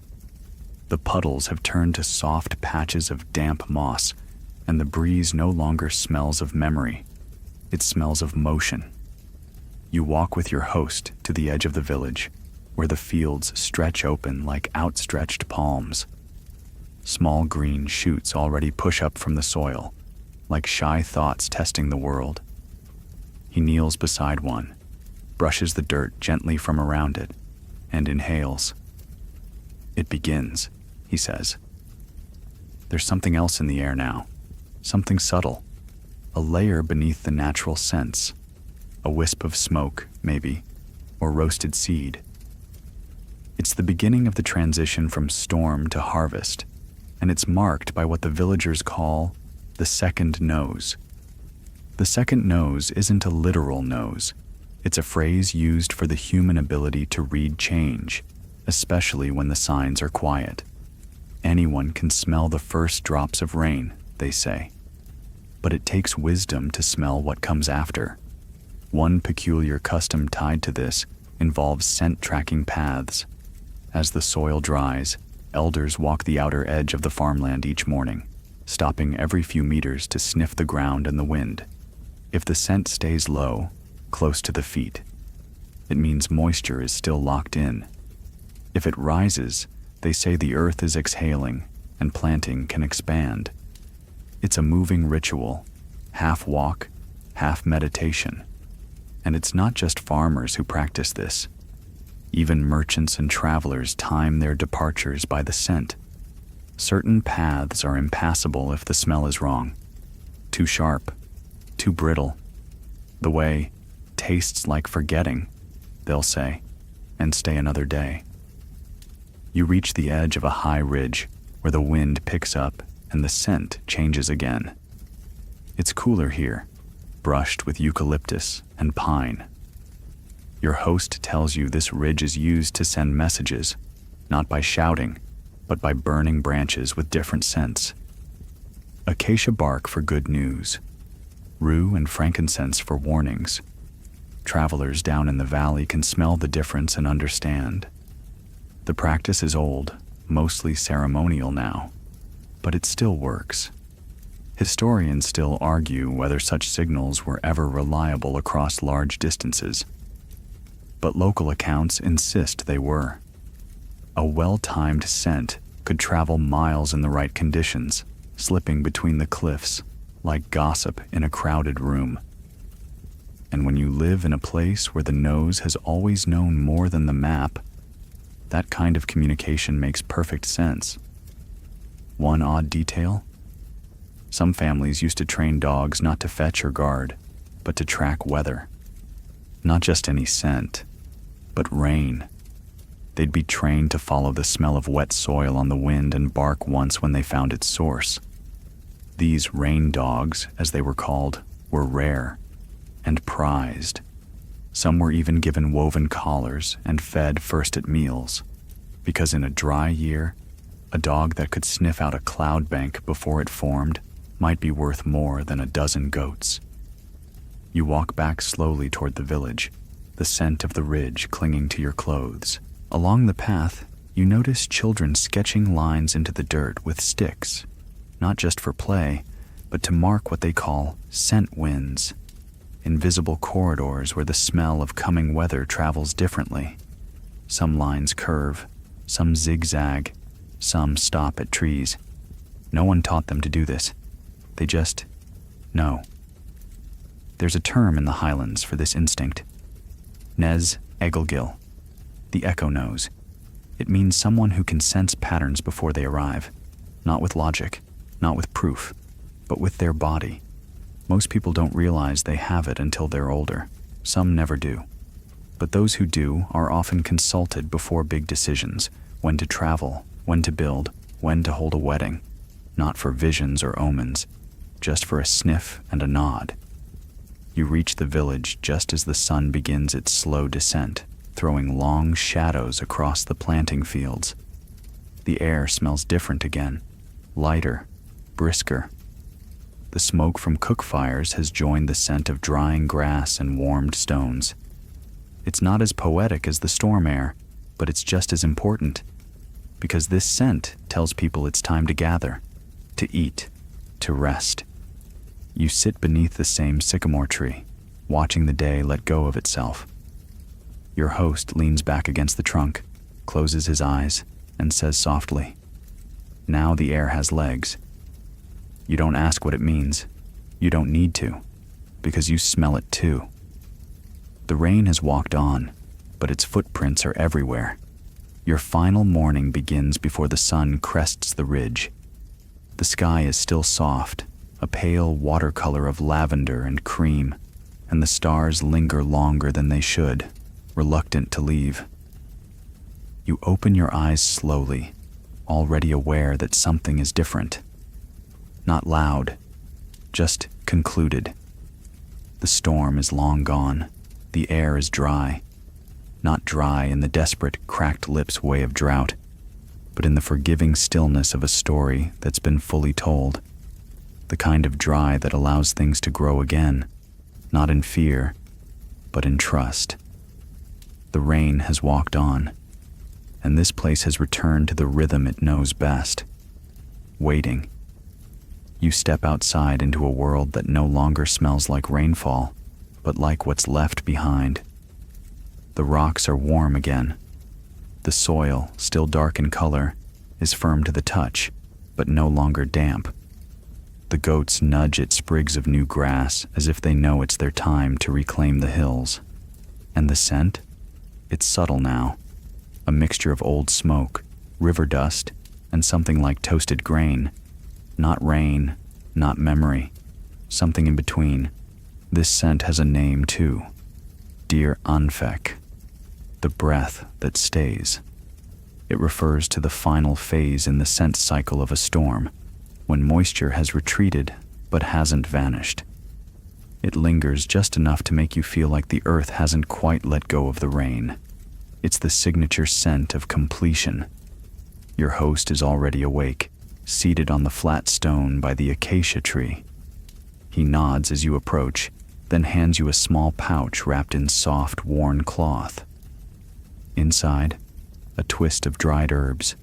The puddles have turned to soft patches of damp moss, and the breeze no longer smells of memory. It smells of motion. You walk with your host to the edge of the village, where the fields stretch open like outstretched palms. Small green shoots already push up from the soil, like shy thoughts testing the world. He kneels beside one, brushes the dirt gently from around it, and inhales. "It begins," he says. There's something else in the air now, something subtle, a layer beneath the natural scents, a wisp of smoke, maybe, or roasted seed. It's the beginning of the transition from storm to harvest, and it's marked by what the villagers call the second nose. The second nose isn't a literal nose. It's a phrase used for the human ability to read change, especially when the signs are quiet. Anyone can smell the first drops of rain, they say. But it takes wisdom to smell what comes after. One peculiar custom tied to this involves scent tracking paths. As the soil dries, elders walk the outer edge of the farmland each morning, stopping every few meters to sniff the ground and the wind. If the scent stays low, close to the feet, it means moisture is still locked in. If it rises, They say the earth is exhaling and planting can expand. It's a moving ritual, half walk, half meditation. And it's not just farmers who practice this. Even merchants and travelers time their departures by the scent. Certain paths are impassable if the smell is wrong. Too sharp, too brittle. The way tastes like forgetting, they'll say, and stay another day. You reach the edge of a high ridge where the wind picks up and the scent changes again. It's cooler here, brushed with eucalyptus and pine. Your host tells you this ridge is used to send messages, not by shouting, but by burning branches with different scents. Acacia bark for good news, rue and frankincense for warnings. Travelers down in the valley can smell the difference and understand. The practice is old, mostly ceremonial now, but it still works. Historians still argue whether such signals were ever reliable across large distances, but local accounts insist they were. A well-timed scent could travel miles in the right conditions, slipping between the cliffs like gossip in a crowded room. And when you live in a place where the nose has always known more than the map, that kind of communication makes perfect sense. One odd detail? Some families used to train dogs not to fetch or guard, but to track weather. Not just any scent, but rain. They'd be trained to follow the smell of wet soil on the wind and bark once when they found its source. These rain dogs, as they were called, were rare and prized. Some were even given woven collars and fed first at meals, because in a dry year, a dog that could sniff out a cloud bank before it formed might be worth more than a dozen goats. You walk back slowly toward the village, the scent of the ridge clinging to your clothes. Along the path, you notice children sketching lines into the dirt with sticks, not just for play, but to mark what they call scent winds, invisible corridors where the smell of coming weather travels differently. Some lines curve, some zigzag, some stop at trees. No one taught them to do this. They just know. There's a term in the highlands for this instinct. Nez Egelgil, the echo nose. It means someone who can sense patterns before they arrive, not with logic, not with proof, but with their body. Most people don't realize they have it until they're older. Some never do. But those who do are often consulted before big decisions, when to travel, when to build, when to hold a wedding, not for visions or omens, just for a sniff and a nod. You reach the village just as the sun begins its slow descent, throwing long shadows across the planting fields. The air smells different again, lighter, brisker. The smoke from cook fires has joined the scent of drying grass and warmed stones. It's not as poetic as the storm air, but it's just as important, because this scent tells people it's time to gather, to eat, to rest. You sit beneath the same sycamore tree, watching the day let go of itself. Your host leans back against the trunk, closes his eyes, and says softly, "Now the air has legs." You don't ask what it means. You don't need to, because you smell it too. The rain has walked on, but its footprints are everywhere. Your final morning begins before the sun crests the ridge. The sky is still soft, a pale watercolor of lavender and cream, and the stars linger longer than they should, reluctant to leave. You open your eyes slowly, already aware that something is different. Not loud, just concluded. The storm is long gone. The air is dry. Not dry in the desperate, cracked lips way of drought, but in the forgiving stillness of a story that's been fully told. The kind of dry that allows things to grow again, not in fear, but in trust. The rain has walked on, and this place has returned to the rhythm it knows best. Waiting. You step outside into a world that no longer smells like rainfall, but like what's left behind. The rocks are warm again. The soil, still dark in color, is firm to the touch, but no longer damp. The goats nudge at sprigs of new grass as if they know it's their time to reclaim the hills. And the scent? It's subtle now, a mixture of old smoke, river dust, and something like toasted grain. Not rain, not memory, something in between. This scent has a name too. Dear Anfek, the breath that stays. It refers to the final phase in the scent cycle of a storm, when moisture has retreated but hasn't vanished. It lingers just enough to make you feel like the earth hasn't quite let go of the rain. It's the signature scent of completion. Your host is already awake, seated on the flat stone by the acacia tree. He nods as you approach, then hands you a small pouch wrapped in soft, worn cloth. Inside, a twist of dried herbs,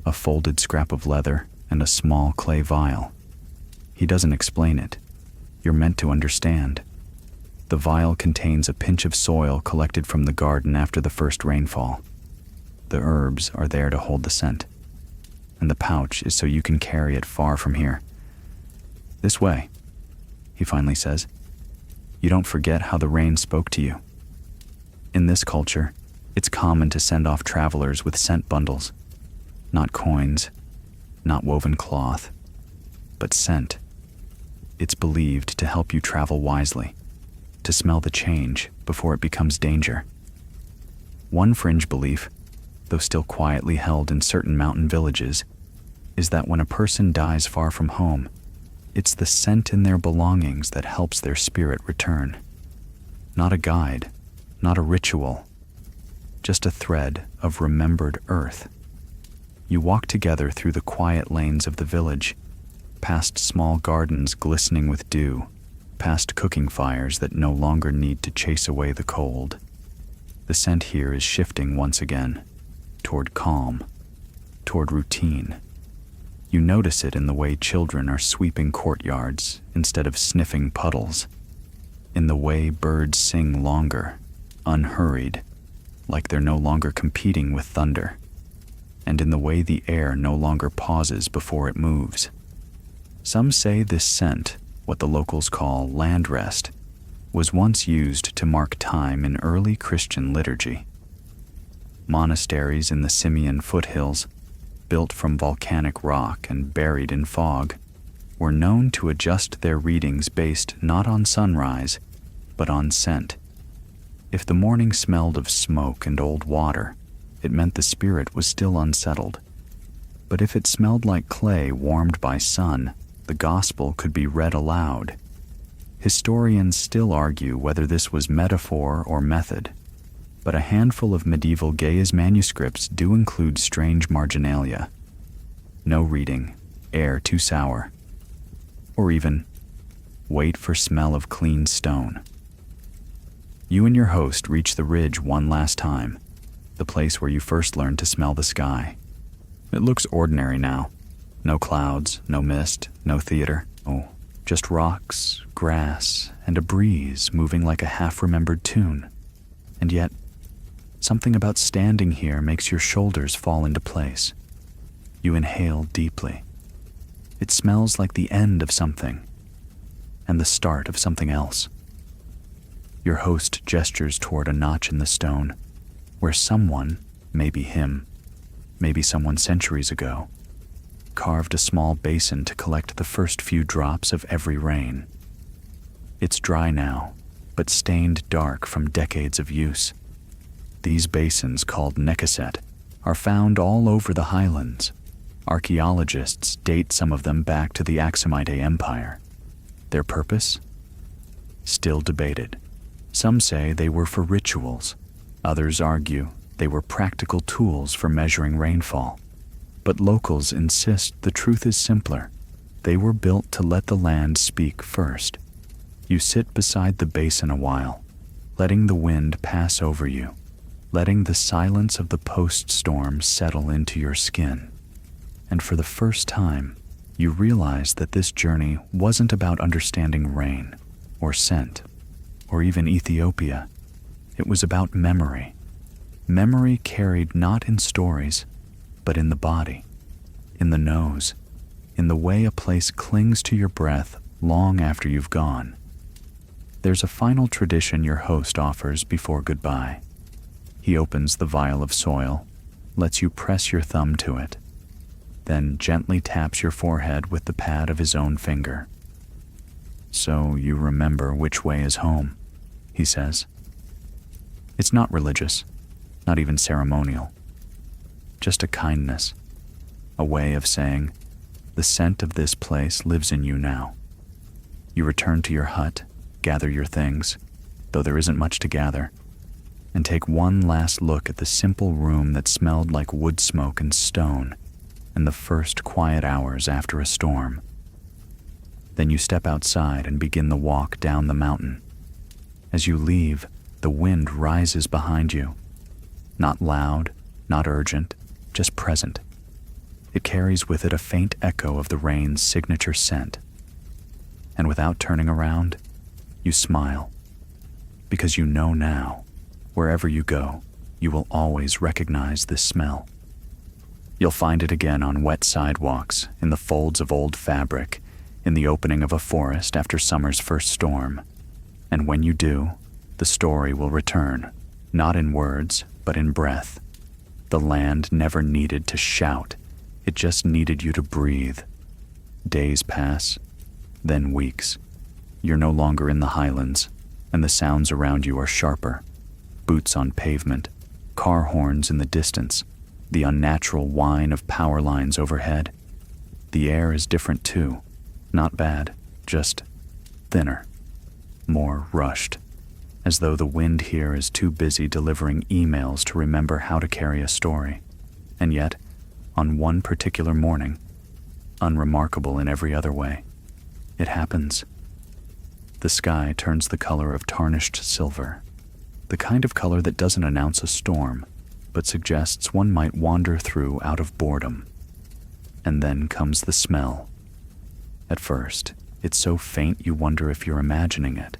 a folded scrap of leather, and a small clay vial. He doesn't explain it. You're meant to understand. The vial contains a pinch of soil collected from the garden after the first rainfall. The herbs are there to hold the scent, and the pouch is so you can carry it far from here. This way, he finally says. You don't forget how the rain spoke to you. In this culture, it's common to send off travelers with scent bundles. Not coins, not woven cloth, but scent. It's believed to help you travel wisely, to smell the change before it becomes danger. One fringe belief, though still quietly held in certain mountain villages, is that when a person dies far from home, it's the scent in their belongings that helps their spirit return. Not a guide, not a ritual, just a thread of remembered earth. You walk together through the quiet lanes of the village, past small gardens glistening with dew, past cooking fires that no longer need to chase away the cold. The scent here is shifting once again, toward calm, toward routine. You notice it in the way children are sweeping courtyards instead of sniffing puddles, in the way birds sing longer, unhurried, like they're no longer competing with thunder, and in the way the air no longer pauses before it moves. Some say this scent, what the locals call land rest, was once used to mark time in early Christian liturgy. Monasteries in the Simeon foothills, built from volcanic rock and buried in fog, were known to adjust their readings based not on sunrise, but on scent. If the morning smelled of smoke and old water, it meant the spirit was still unsettled. But if it smelled like clay warmed by sun, the gospel could be read aloud. Historians still argue whether this was metaphor or method, but a handful of medieval Gaia's manuscripts do include strange marginalia. No reading, air too sour. Or even, wait for smell of clean stone. You and your host reach the ridge one last time, the place where you first learned to smell the sky. It looks ordinary now. No clouds, no mist, no theater. Oh, just rocks, grass, and a breeze moving like a half-remembered tune. And yet, something about standing here makes your shoulders fall into place. You inhale deeply. It smells like the end of something, and the start of something else. Your host gestures toward a notch in the stone, where someone, maybe him, maybe someone centuries ago, carved a small basin to collect the first few drops of every rain. It's dry now, but stained dark from decades of use. These basins, called Nekaset, are found all over the highlands. Archaeologists date some of them back to the Aksumite Empire. Their purpose? Still debated. Some say they were for rituals. Others argue they were practical tools for measuring rainfall. But locals insist the truth is simpler. They were built to let the land speak first. You sit beside the basin a while, letting the wind pass over you, letting the silence of the post-storm settle into your skin. And for the first time, you realize that this journey wasn't about understanding rain, or scent, or even Ethiopia. It was about memory. Memory carried not in stories, but in the body, in the nose, in the way a place clings to your breath long after you've gone. There's a final tradition your host offers before goodbye. He opens the vial of soil, lets you press your thumb to it, then gently taps your forehead with the pad of his own finger. So you remember which way is home, he says. It's not religious, not even ceremonial. Just a kindness, a way of saying, the scent of this place lives in you now. You return to your hut, gather your things, though there isn't much to gather, and take one last look at the simple room that smelled like wood smoke and stone in the first quiet hours after a storm. Then you step outside and begin the walk down the mountain. As you leave, the wind rises behind you. Not loud, not urgent, just present. It carries with it a faint echo of the rain's signature scent. And without turning around, you smile, because you know now, wherever you go, you will always recognize this smell. You'll find it again on wet sidewalks, in the folds of old fabric, in the opening of a forest after summer's first storm. And when you do, the story will return, not in words, but in breath. The land never needed to shout, it just needed you to breathe. Days pass, then weeks. You're no longer in the highlands, and the sounds around you are sharper. Boots on pavement, car horns in the distance, the unnatural whine of power lines overhead. The air is different too. Not bad, just thinner, more rushed, as though the wind here is too busy delivering emails to remember how to carry a story. And yet, on one particular morning, unremarkable in every other way, it happens. The sky turns the color of tarnished silver, the kind of color that doesn't announce a storm, but suggests one might wander through out of boredom. And then comes the smell. At first, it's so faint you wonder if you're imagining it.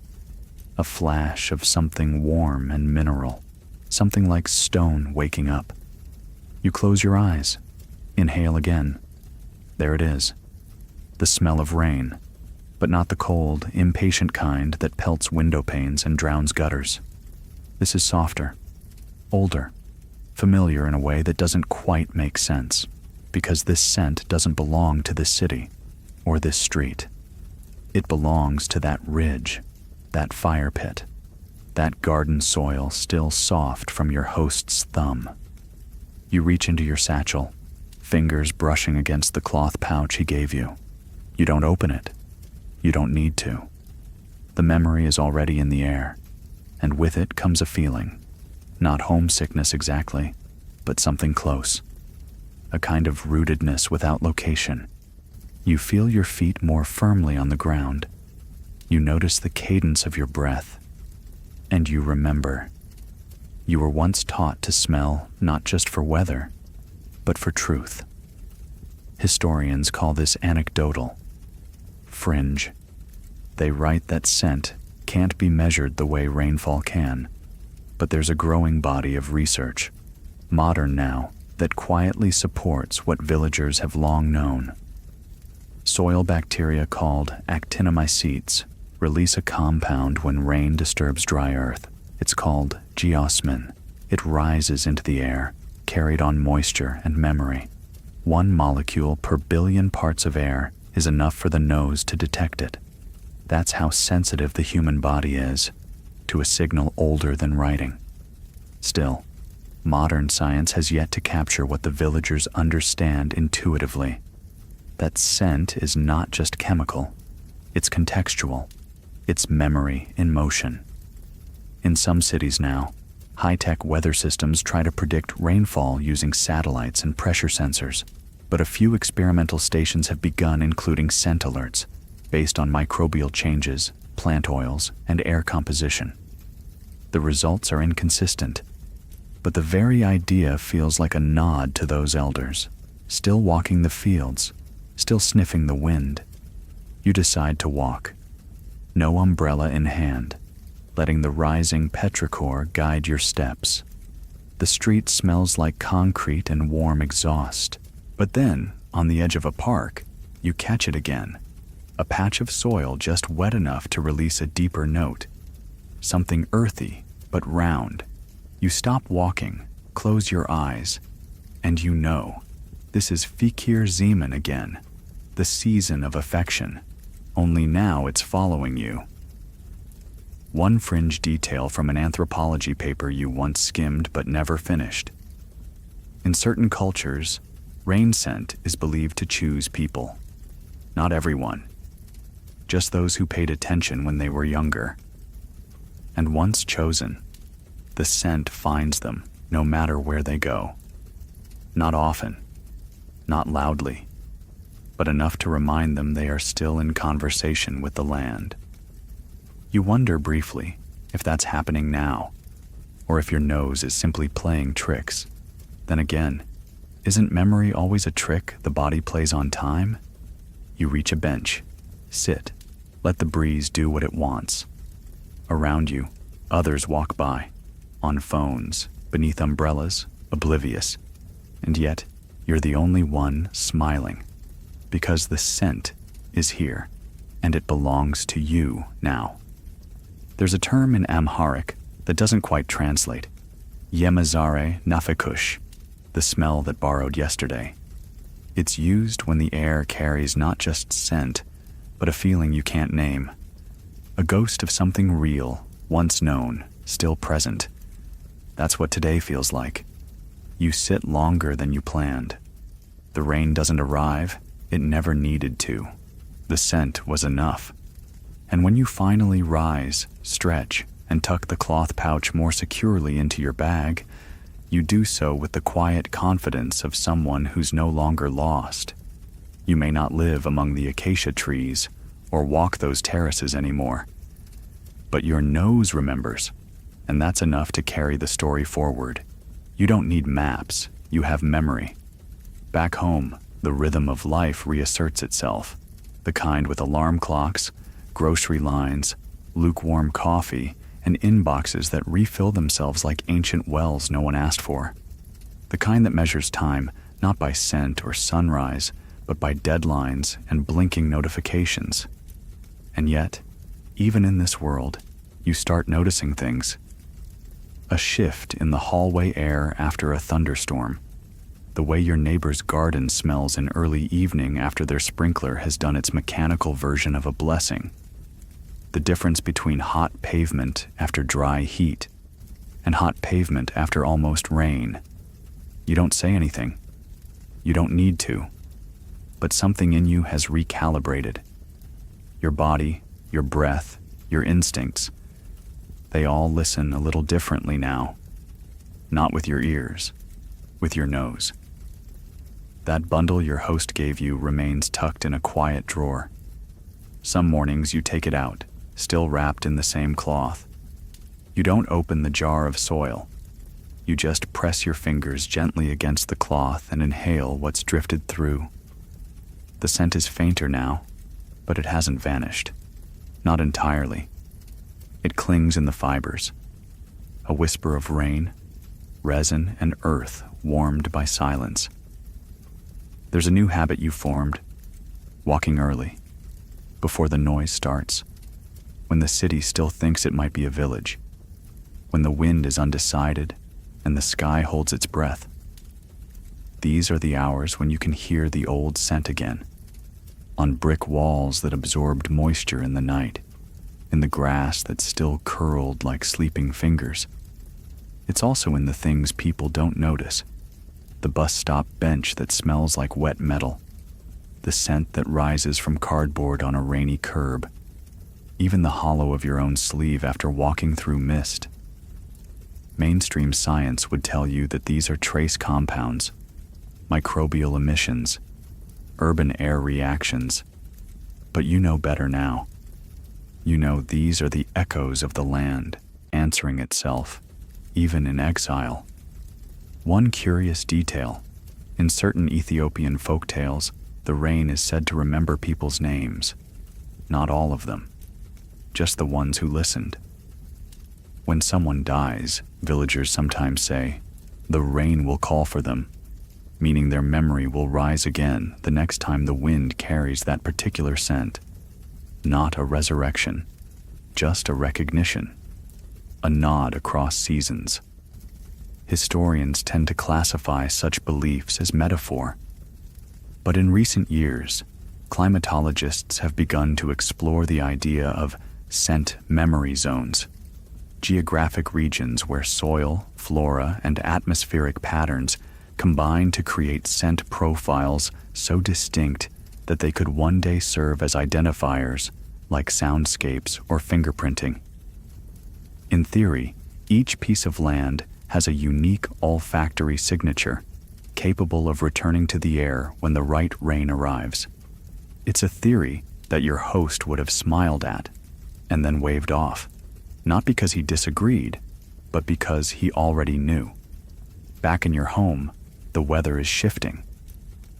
A flash of something warm and mineral, something like stone waking up. You close your eyes, inhale again. There it is. The smell of rain, but not the cold, impatient kind that pelts window panes and drowns gutters. This is softer, older, familiar in a way that doesn't quite make sense, because this scent doesn't belong to this city or this street. It belongs to that ridge, that fire pit, that garden soil still soft from your host's thumb. You reach into your satchel, fingers brushing against the cloth pouch he gave you. You don't open it. You don't need to. The memory is already in the air, and with it comes a feeling. Not homesickness exactly, but something close. A kind of rootedness without location. You feel your feet more firmly on the ground. You notice the cadence of your breath. And you remember. You were once taught to smell not just for weather, but for truth. Historians call this anecdotal. Fringe. They write that scent can't be measured the way rainfall can, but there's a growing body of research, modern now, that quietly supports what villagers have long known. Soil bacteria called actinomycetes release a compound when rain disturbs dry earth. It's called geosmin. It rises into the air, carried on moisture and memory. One molecule per billion parts of air is enough for the nose to detect it. That's how sensitive the human body is to a signal older than writing. Still, modern science has yet to capture what the villagers understand intuitively. That scent is not just chemical, it's contextual. It's memory in motion. In some cities now, high-tech weather systems try to predict rainfall using satellites and pressure sensors, but a few experimental stations have begun including scent alerts based on microbial changes, plant oils, and air composition. The results are inconsistent, but the very idea feels like a nod to those elders, still walking the fields, still sniffing the wind. You decide to walk, no umbrella in hand, letting the rising petrichor guide your steps. The street smells like concrete and warm exhaust. But then, on the edge of a park, you catch it again. A patch of soil just wet enough to release a deeper note. Something earthy, but round. You stop walking, close your eyes, and you know, this is Fikir Zeman again, the season of affection. Only now it's following you. One fringe detail from an anthropology paper you once skimmed but never finished. In certain cultures, rain scent is believed to choose people. Not everyone. Just those who paid attention when they were younger. And once chosen, the scent finds them no matter where they go. Not often, not loudly, but enough to remind them they are still in conversation with the land. You wonder briefly if that's happening now, or if your nose is simply playing tricks. Then again, isn't memory always a trick the body plays on time? You reach a bench, sit, let the breeze do what it wants. Around you, others walk by, on phones, beneath umbrellas, oblivious. And yet, you're the only one smiling, because the scent is here, and it belongs to you now. There's a term in Amharic that doesn't quite translate. Yemazare nafikush, the smell that borrowed yesterday. It's used when the air carries not just scent, but a feeling you can't name. A ghost of something real, once known, still present. That's what today feels like. You sit longer than you planned. The rain doesn't arrive, it never needed to. The scent was enough. And when you finally rise, stretch, and tuck the cloth pouch more securely into your bag, you do so with the quiet confidence of someone who's no longer lost. You may not live among the acacia trees or walk those terraces anymore, but your nose remembers, and that's enough to carry the story forward. You don't need maps, you have memory. Back home, the rhythm of life reasserts itself, the kind with alarm clocks, grocery lines, lukewarm coffee, and inboxes that refill themselves like ancient wells no one asked for. The kind that measures time not by scent or sunrise, but by deadlines and blinking notifications. And yet, even in this world, you start noticing things. A shift in the hallway air after a thunderstorm. The way your neighbor's garden smells in early evening after their sprinkler has done its mechanical version of a blessing. The difference between hot pavement after dry heat and hot pavement after almost rain. You don't say anything. You don't need to. But something in you has recalibrated. Your body, your breath, your instincts, they all listen a little differently now. Not with your ears, with your nose. That bundle your host gave you remains tucked in a quiet drawer. Some mornings you take it out, still wrapped in the same cloth. You don't open the jar of soil. You just press your fingers gently against the cloth and inhale what's drifted through. The scent is fainter now, but it hasn't vanished. Not entirely. It clings in the fibers. A whisper of rain, resin, and earth warmed by silence. There's a new habit you formed, walking early, before the noise starts, when the city still thinks it might be a village, when the wind is undecided and the sky holds its breath. These are the hours when you can hear the old scent again, on brick walls that absorbed moisture in the night, in the grass that still curled like sleeping fingers. It's also in the things people don't notice, the bus stop bench that smells like wet metal, the scent that rises from cardboard on a rainy curb, even the hollow of your own sleeve after walking through mist. Mainstream science would tell you that these are trace compounds, microbial emissions, urban air reactions, but you know better now. You know these are the echoes of the land, answering itself, even in exile. One curious detail, in certain Ethiopian folk tales, the rain is said to remember people's names. Not all of them, just the ones who listened. When someone dies, villagers sometimes say, the rain will call for them, meaning their memory will rise again the next time the wind carries that particular scent. Not a resurrection, just a recognition, a nod across seasons. Historians tend to classify such beliefs as metaphor, but in recent years, climatologists have begun to explore the idea of scent memory zones, geographic regions where soil, flora, and atmospheric patterns combine to create scent profiles so distinct that they could one day serve as identifiers like soundscapes or fingerprinting. In theory, each piece of land has a unique olfactory signature capable of returning to the air when the right rain arrives. It's a theory that your host would have smiled at and then waved off, not because he disagreed, but because he already knew. Back in your home, the weather is shifting.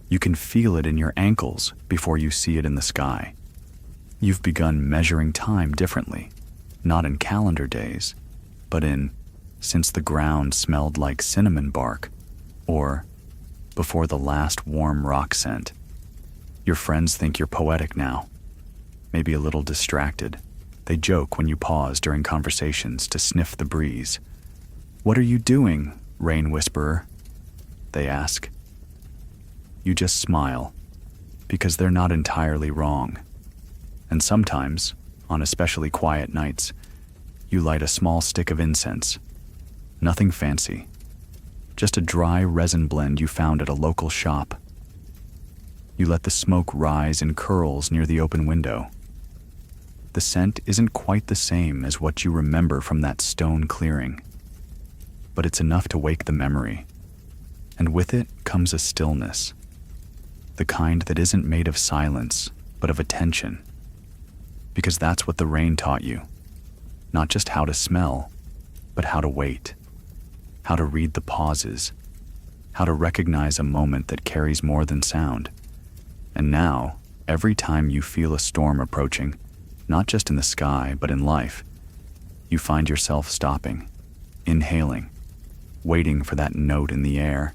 You can feel it in your ankles before you see it in the sky. You've begun measuring time differently, not in calendar days, but in since the ground smelled like cinnamon bark, or before the last warm rock scent. Your friends think you're poetic now, maybe a little distracted. They joke when you pause during conversations to sniff the breeze. "What are you doing, rain whisperer?" they ask. You just smile, because they're not entirely wrong. And sometimes, on especially quiet nights, you light a small stick of incense. Nothing fancy, just a dry resin blend you found at a local shop. You let the smoke rise in curls near the open window. The scent isn't quite the same as what you remember from that stone clearing, but it's enough to wake the memory. And with it comes a stillness, the kind that isn't made of silence, but of attention. Because that's what the rain taught you, not just how to smell, but how to wait, how to read the pauses, how to recognize a moment that carries more than sound. And now, every time you feel a storm approaching, not just in the sky, but in life, you find yourself stopping, inhaling, waiting for that note in the air,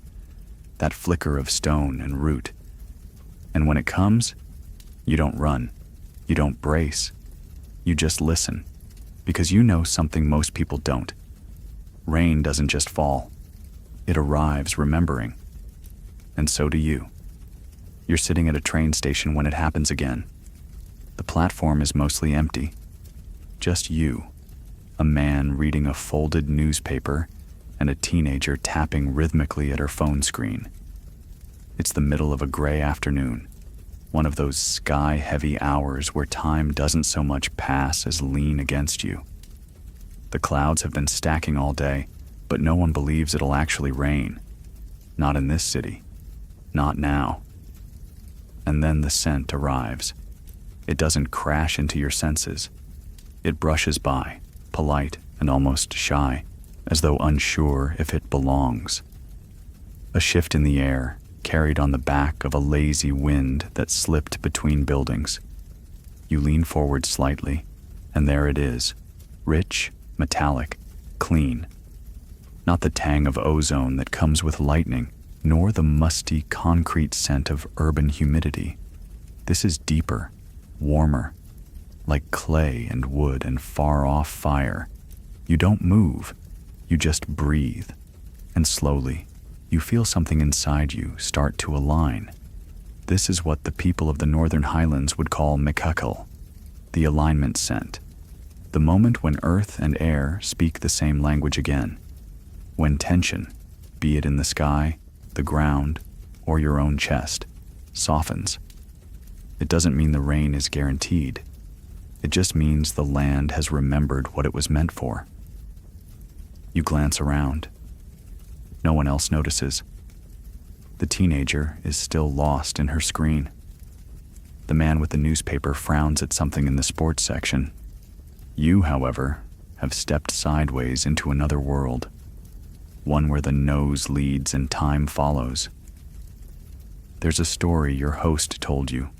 that flicker of stone and root. And when it comes, you don't run, you don't brace, you just listen, because you know something most people don't. Rain doesn't just fall, it arrives remembering. And so do you. You're sitting at a train station when it happens again. The platform is mostly empty. Just you, a man reading a folded newspaper, and a teenager tapping rhythmically at her phone screen. It's the middle of a gray afternoon, one of those sky-heavy hours where time doesn't so much pass as lean against you. The clouds have been stacking all day, but no one believes it'll actually rain. Not in this city. Not now. And then the scent arrives. It doesn't crash into your senses. It brushes by, polite and almost shy, as though unsure if it belongs. A shift in the air, carried on the back of a lazy wind that slipped between buildings. You lean forward slightly, and there it is, rich, metallic, clean. Not the tang of ozone that comes with lightning, nor the musty concrete scent of urban humidity. This is deeper, warmer, like clay and wood and far-off fire. You don't move, you just breathe, and slowly, you feel something inside you start to align. This is what the people of the Northern Highlands would call mikakal, the alignment scent, the moment when earth and air speak the same language again, when tension, be it in the sky, the ground, or your own chest, softens. It doesn't mean the rain is guaranteed. It just means the land has remembered what it was meant for. You glance around. No one else notices. The teenager is still lost in her screen. The man with the newspaper frowns at something in the sports section. You, however, have stepped sideways into another world, one where the nose leads and time follows. There's a story your host told you,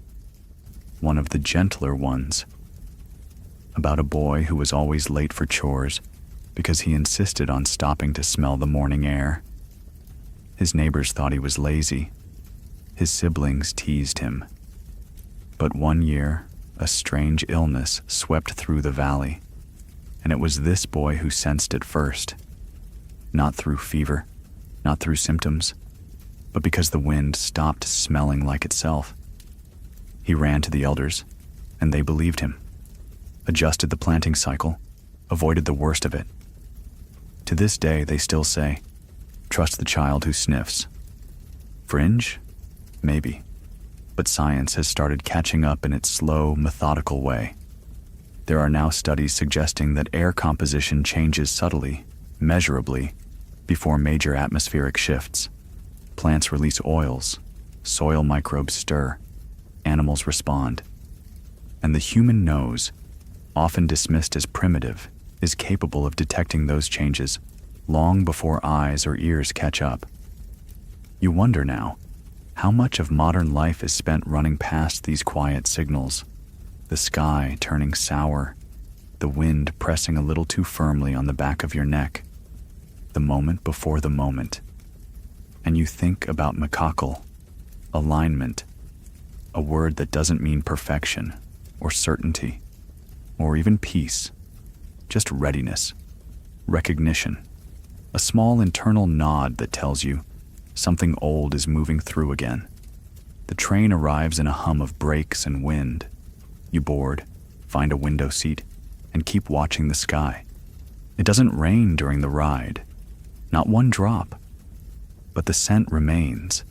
one of the gentler ones, about a boy who was always late for chores because he insisted on stopping to smell the morning air. His neighbors thought he was lazy. His siblings teased him. But one year, a strange illness swept through the valley, and it was this boy who sensed it first. Not through fever, not through symptoms, but because the wind stopped smelling like itself. He ran to the elders, and they believed him, adjusted the planting cycle, avoided the worst of it. To this day, they still say, trust the child who sniffs. Fringe? Maybe. But science has started catching up in its slow, methodical way. There are now studies suggesting that air composition changes subtly, measurably, before major atmospheric shifts. Plants release oils, soil microbes stir, animals respond. And the human nose, often dismissed as primitive, is capable of detecting those changes long before eyes or ears catch up. You wonder now, how much of modern life is spent running past these quiet signals? The sky turning sour, the wind pressing a little too firmly on the back of your neck, the moment before the moment. And you think about makakel, alignment, a word that doesn't mean perfection or certainty or even peace, just readiness, recognition, a small internal nod that tells you something old is moving through again. The train arrives in a hum of brakes and wind. You board, find a window seat, and keep watching the sky. It doesn't rain during the ride, not one drop, but the scent remains.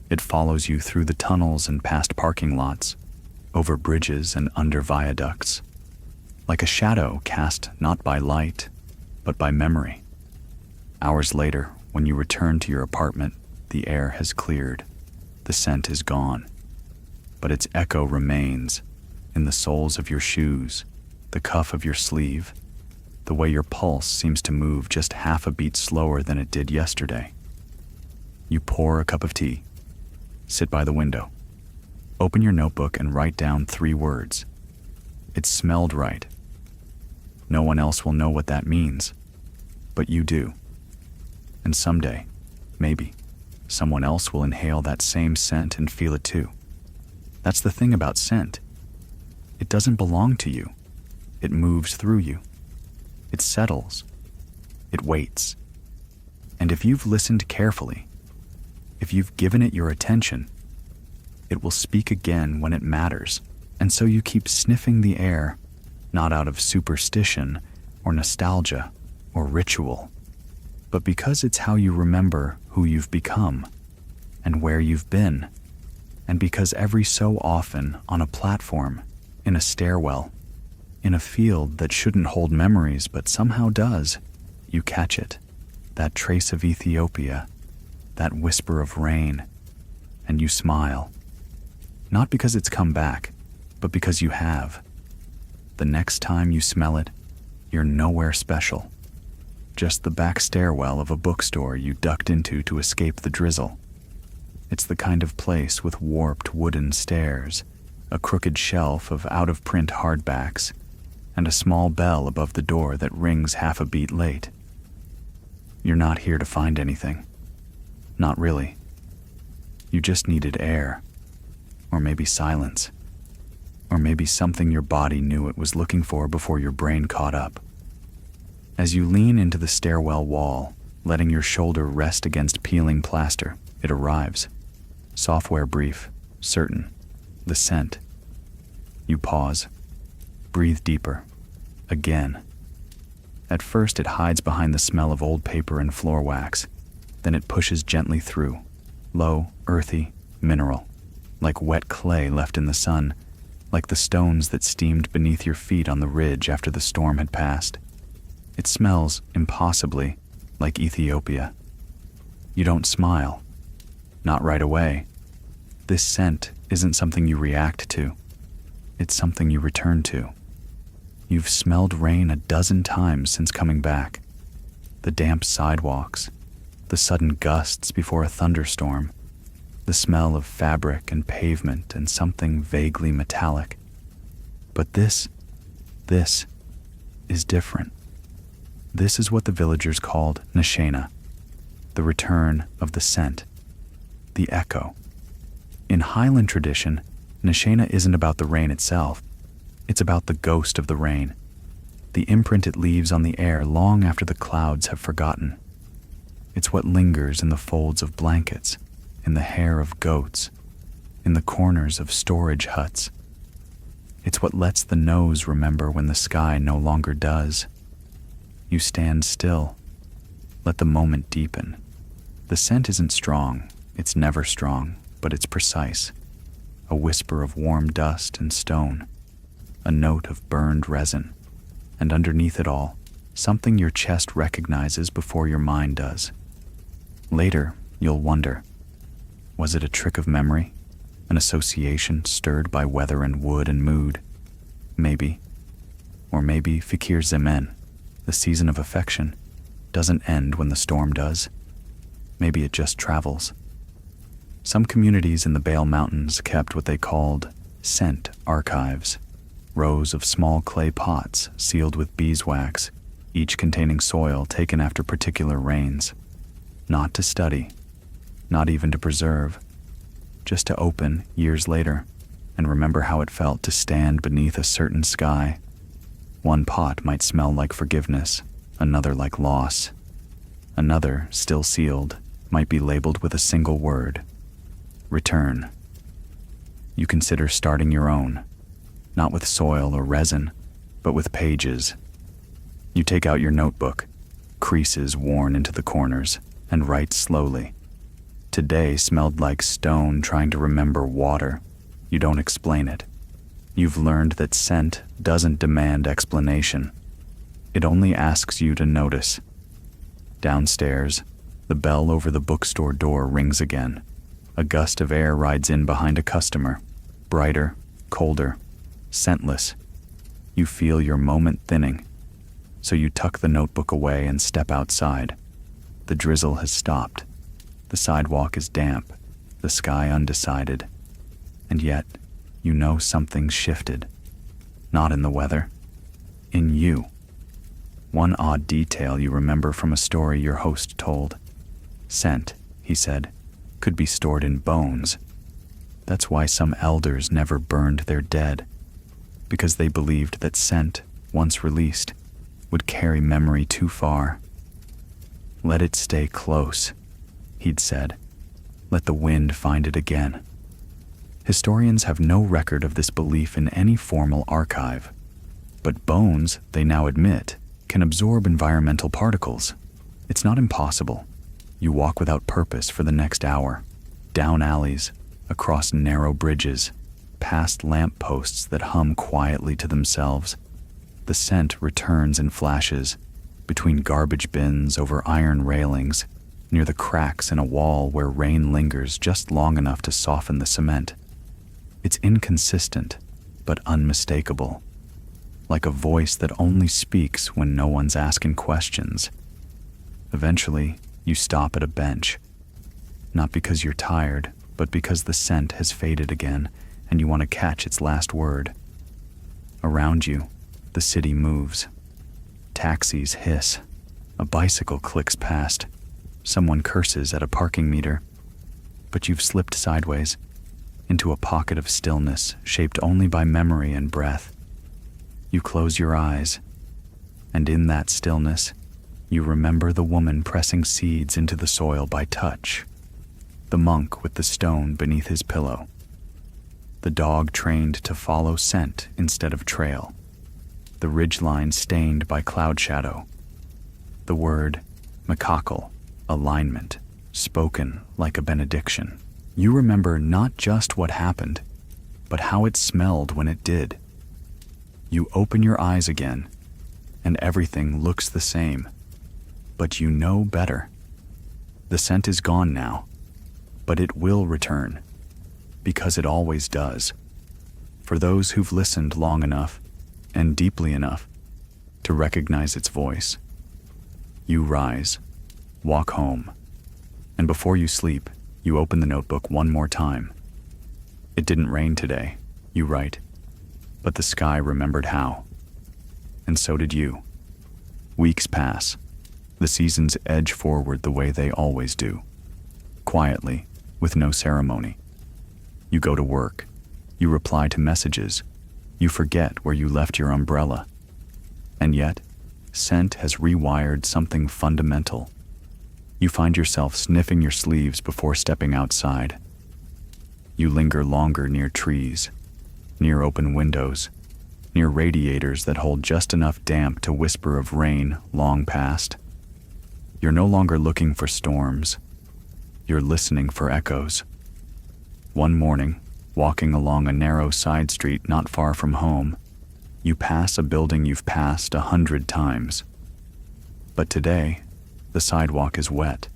It follows you through the tunnels and past parking lots, over bridges and under viaducts, like a shadow cast not by light, but by memory. Hours later, when you return to your apartment, the air has cleared. The scent is gone, but its echo remains in the soles of your shoes, the cuff of your sleeve, the way your pulse seems to move just half a beat slower than it did yesterday. You pour a cup of tea, sit by the window, open your notebook and write down 3 words. It smelled right. No one else will know what that means, but you do. And someday, maybe, someone else will inhale that same scent and feel it too. That's the thing about scent. It doesn't belong to you. It moves through you. It settles. It waits. And if you've listened carefully, if you've given it your attention, it will speak again when it matters. And so you keep sniffing the air, not out of superstition or nostalgia or ritual, but because it's how you remember who you've become and where you've been, and because every so often on a platform, in a stairwell, in a field that shouldn't hold memories but somehow does, you catch it, that trace of Ethiopia, that whisper of rain, and you smile. Not because it's come back, but because you have. The next time you smell it, you're nowhere special. Just the back stairwell of a bookstore you ducked into to escape the drizzle. It's the kind of place with warped wooden stairs, a crooked shelf of out-of-print hardbacks, and a small bell above the door that rings half a beat late. You're not here to find anything. Not really. You just needed air, or maybe silence, or maybe something your body knew it was looking for before your brain caught up. As you lean into the stairwell wall, letting your shoulder rest against peeling plaster, it arrives. Software brief, certain, the scent. You pause, breathe deeper, again. At first it hides behind the smell of old paper and floor wax, then it pushes gently through, low, earthy, mineral, like wet clay left in the sun, like the stones that steamed beneath your feet on the ridge after the storm had passed. It smells, impossibly, like Ethiopia. You don't smile. Not right away. This scent isn't something you react to. It's something you return to. You've smelled rain a dozen times since coming back. The damp sidewalks, the sudden gusts before a thunderstorm, the smell of fabric and pavement and something vaguely metallic. But this is different. This is what the villagers called Nashena, the the return of the scent, the echo. In Highland tradition, Nishena isn't about the rain itself. It's about the ghost of the rain, the imprint it leaves on the air long after the clouds have forgotten. It's what lingers in the folds of blankets, in the hair of goats, in the corners of storage huts. It's what lets the nose remember when the sky no longer does. You stand still. Let the moment deepen. The scent isn't strong. It's never strong, but it's precise. A whisper of warm dust and stone, a note of burned resin, and underneath it all, something your chest recognizes before your mind does. Later, you'll wonder, was it a trick of memory? An association stirred by weather and wood and mood? Maybe. Or maybe Fikir Zemen, the season of affection, doesn't end when the storm does. Maybe it just travels. Some communities in the Bale Mountains kept what they called scent archives, rows of small clay pots sealed with beeswax, each containing soil taken after particular rains. Not to study, not even to preserve, just to open years later and remember how it felt to stand beneath a certain sky. One pot might smell like forgiveness, another like loss. Another, still sealed, might be labeled with a single word: return. You consider starting your own, not with soil or resin, but with pages. You take out your notebook, creases worn into the corners, and write slowly. Today smelled like stone trying to remember water. You don't explain it. You've learned that scent doesn't demand explanation. It only asks you to notice. Downstairs, the bell over the bookstore door rings again. A gust of air rides in behind a customer, brighter, colder, scentless. You feel your moment thinning, so you tuck the notebook away and step outside. The drizzle has stopped. The sidewalk is damp, the sky undecided. And yet, you know something's shifted. Not in the weather, in you. One odd detail you remember from a story your host told. Scent, he said, could be stored in bones. That's why some elders never burned their dead, because they believed that scent, once released, would carry memory too far. Let it stay close, he'd said. Let the wind find it again. Historians have no record of this belief in any formal archive, but bones, they now admit, can absorb environmental particles. It's not impossible. You walk without purpose for the next hour, down alleys, across narrow bridges, past lamp posts that hum quietly to themselves. The scent returns in flashes, between garbage bins, over iron railings, near the cracks in a wall where rain lingers just long enough to soften the cement. It's inconsistent, but unmistakable, like a voice that only speaks when no one's asking questions. Eventually, you stop at a bench, not because you're tired, but because the scent has faded again and you want to catch its last word. Around you, the city moves. Taxis hiss. A bicycle clicks past. Someone curses at a parking meter. But you've slipped sideways into a pocket of stillness shaped only by memory and breath. You close your eyes, and in that stillness, you remember the woman pressing seeds into the soil by touch, the monk with the stone beneath his pillow, the dog trained to follow scent instead of trail, the ridgeline stained by cloud shadow, the word makakel, alignment, spoken like a benediction. You remember not just what happened, but how it smelled when it did. You open your eyes again, and everything looks the same, but you know better. The scent is gone now, but it will return, because it always does, for those who've listened long enough and deeply enough to recognize its voice. You rise, walk home, and before you sleep, you open the notebook one more time. It didn't rain today, you write, but the sky remembered how. And so did you. Weeks pass. The seasons edge forward the way they always do, quietly, with no ceremony. You go to work. You reply to messages. You forget where you left your umbrella. And yet, scent has rewired something fundamental. You find yourself sniffing your sleeves before stepping outside. You linger longer near trees, near open windows, near radiators that hold just enough damp to whisper of rain long past. You're no longer looking for storms. You're listening for echoes. One morning, walking along a narrow side street not far from home, you pass a building you've passed 100 times. But today, the sidewalk is wet,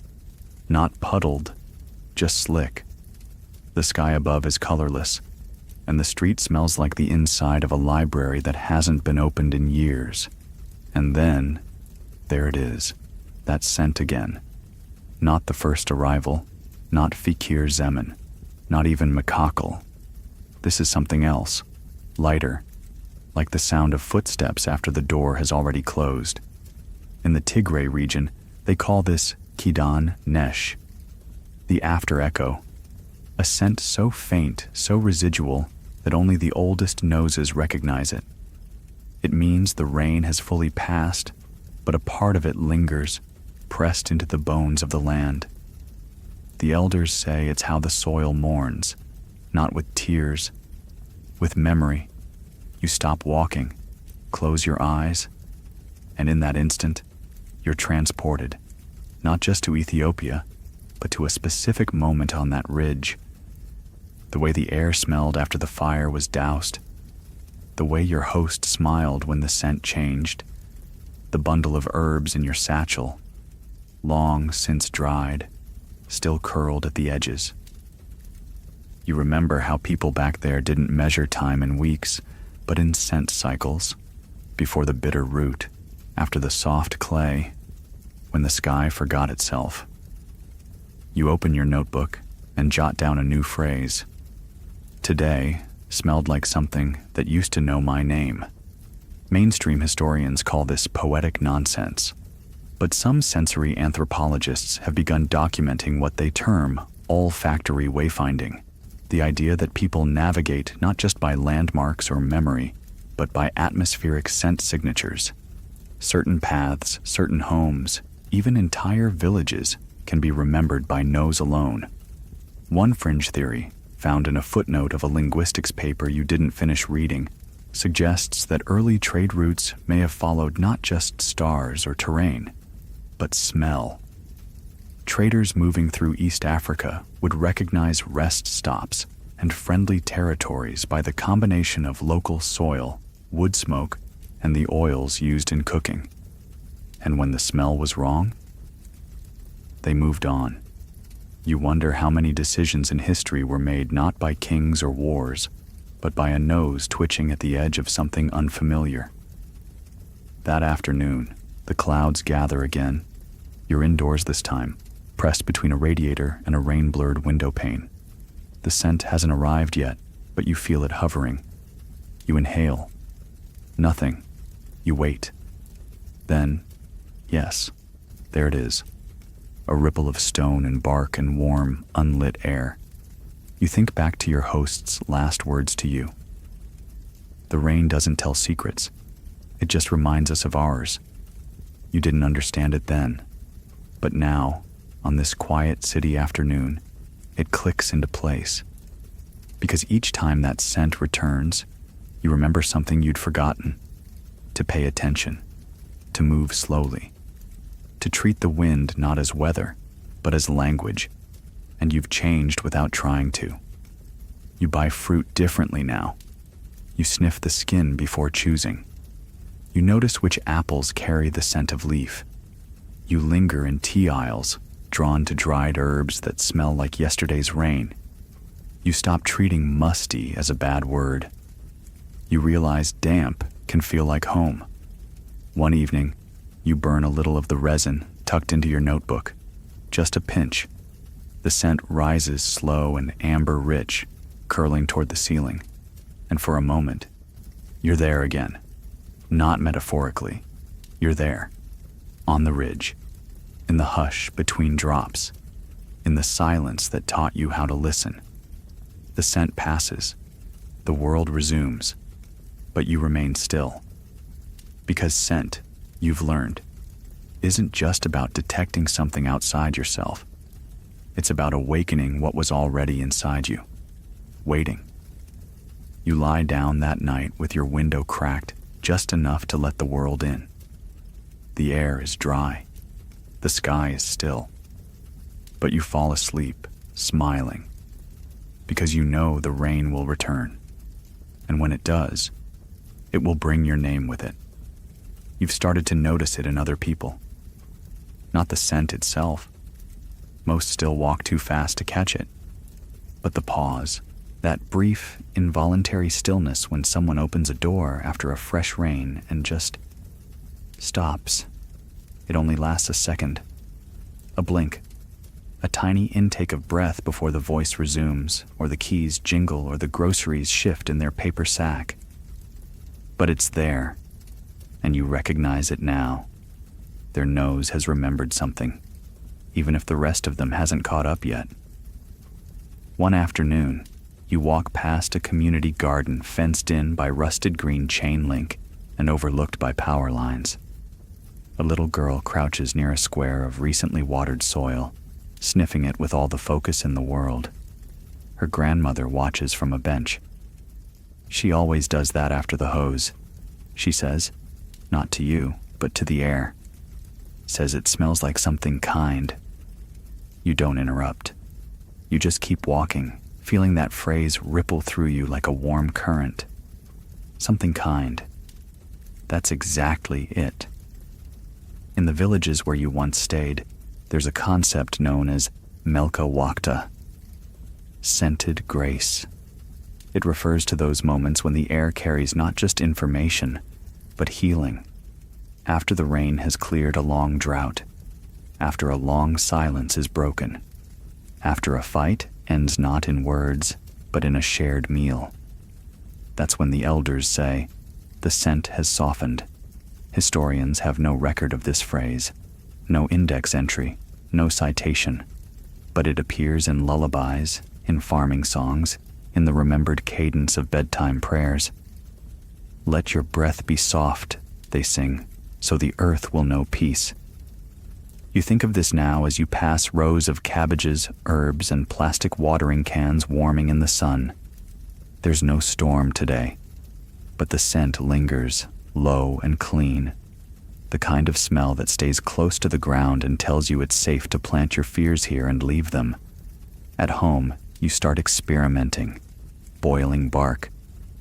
not puddled, just slick. The sky above is colorless, and the street smells like the inside of a library that hasn't been opened in years. And then, there it is, that scent again. Not the first arrival, not Fikir Zemin, not even Makakal. This is something else, lighter, like the sound of footsteps after the door has already closed. In the Tigray region, they call this Kidan Nesh, the after echo, a scent so faint, so residual, that only the oldest noses recognize it. It means the rain has fully passed, but a part of it lingers, pressed into the bones of the land. The elders say it's how the soil mourns, not with tears, with memory. You stop walking, close your eyes, and in that instant, you're transported, not just to Ethiopia, but to a specific moment on that ridge. The way the air smelled after the fire was doused, the way your host smiled when the scent changed, the bundle of herbs in your satchel, long since dried, still curled at the edges. You remember how people back there didn't measure time in weeks, but in scent cycles, before the bitter root, after the soft clay, when the sky forgot itself. You open your notebook and jot down a new phrase. Today smelled like something that used to know my name. Mainstream historians call this poetic nonsense, but some sensory anthropologists have begun documenting what they term olfactory wayfinding, the idea that people navigate not just by landmarks or memory, but by atmospheric scent signatures. Certain paths, certain homes, even entire villages can be remembered by nose alone. One fringe theory, found in a footnote of a linguistics paper you didn't finish reading, suggests that early trade routes may have followed not just stars or terrain, but smell. Traders moving through East Africa would recognize rest stops and friendly territories by the combination of local soil, wood smoke, and the oils used in cooking. And when the smell was wrong, they moved on. You wonder how many decisions in history were made not by kings or wars, but by a nose twitching at the edge of something unfamiliar. That afternoon, the clouds gather again. You're indoors this time, pressed between a radiator and a rain-blurred window pane. The scent hasn't arrived yet, but you feel it hovering. You inhale. Nothing. You wait. Then, yes, there it is. A ripple of stone and bark and warm, unlit air. You think back to your host's last words to you. The rain doesn't tell secrets. It just reminds us of ours. You didn't understand it then. But now, on this quiet city afternoon, it clicks into place. Because each time that scent returns, you remember something you'd forgotten. To pay attention. To move slowly. To treat the wind not as weather, but as language. And you've changed without trying to. You buy fruit differently now. You sniff the skin before choosing. You notice which apples carry the scent of leaf. You linger in tea aisles, drawn to dried herbs that smell like yesterday's rain. You stop treating musty as a bad word. You realize damp can feel like home. One evening, you burn a little of the resin tucked into your notebook. Just a pinch. The scent rises slow and amber-rich, curling toward the ceiling. And for a moment, you're there again. Not metaphorically. You're there. On the ridge. in the hush between drops, in the silence that taught you how to listen. The scent passes, the world resumes, but you remain still. Because scent, you've learned, isn't just about detecting something outside yourself. It's about awakening what was already inside you, waiting. You lie down that night with your window cracked just enough to let the world in. The air is dry, the sky is still, but you fall asleep, smiling, because you know the rain will return, and when it does, it will bring your name with it. You've started to notice it in other people. Not the scent itself. Most still walk too fast to catch it. But the pause, that brief, involuntary stillness when someone opens a door after a fresh rain and just stops. It only lasts a second. A blink. A tiny intake of breath before the voice resumes, or the keys jingle, or the groceries shift in their paper sack. But it's there, and you recognize it now. Their nose has remembered something, even if the rest of them hasn't caught up yet. One afternoon, you walk past a community garden fenced in by rusted green chain link and overlooked by power lines. A little girl crouches near a square of recently watered soil, sniffing it with all the focus in the world. Her grandmother watches from a bench. She always does that after the hose, she says, not to you, but to the air. Says it smells like something kind. You don't interrupt. You just keep walking, feeling that phrase ripple through you like a warm current. Something kind. That's exactly it. In the villages where you once stayed, there's a concept known as Melka Wakta, scented grace. It refers to those moments when the air carries not just information, but healing. After the rain has cleared a long drought, after a long silence is broken, after a fight ends not in words, but in a shared meal. That's when the elders say, the scent has softened. Historians have no record of this phrase, no index entry, no citation, but it appears in lullabies, in farming songs, in the remembered cadence of bedtime prayers. Let your breath be soft, they sing, so the earth will know peace. You think of this now as you pass rows of cabbages, herbs, and plastic watering cans warming in the sun. There's no storm today, but the scent lingers, low and clean, the kind of smell that stays close to the ground and tells you it's safe to plant your fears here and leave them. At home, you start experimenting, boiling bark,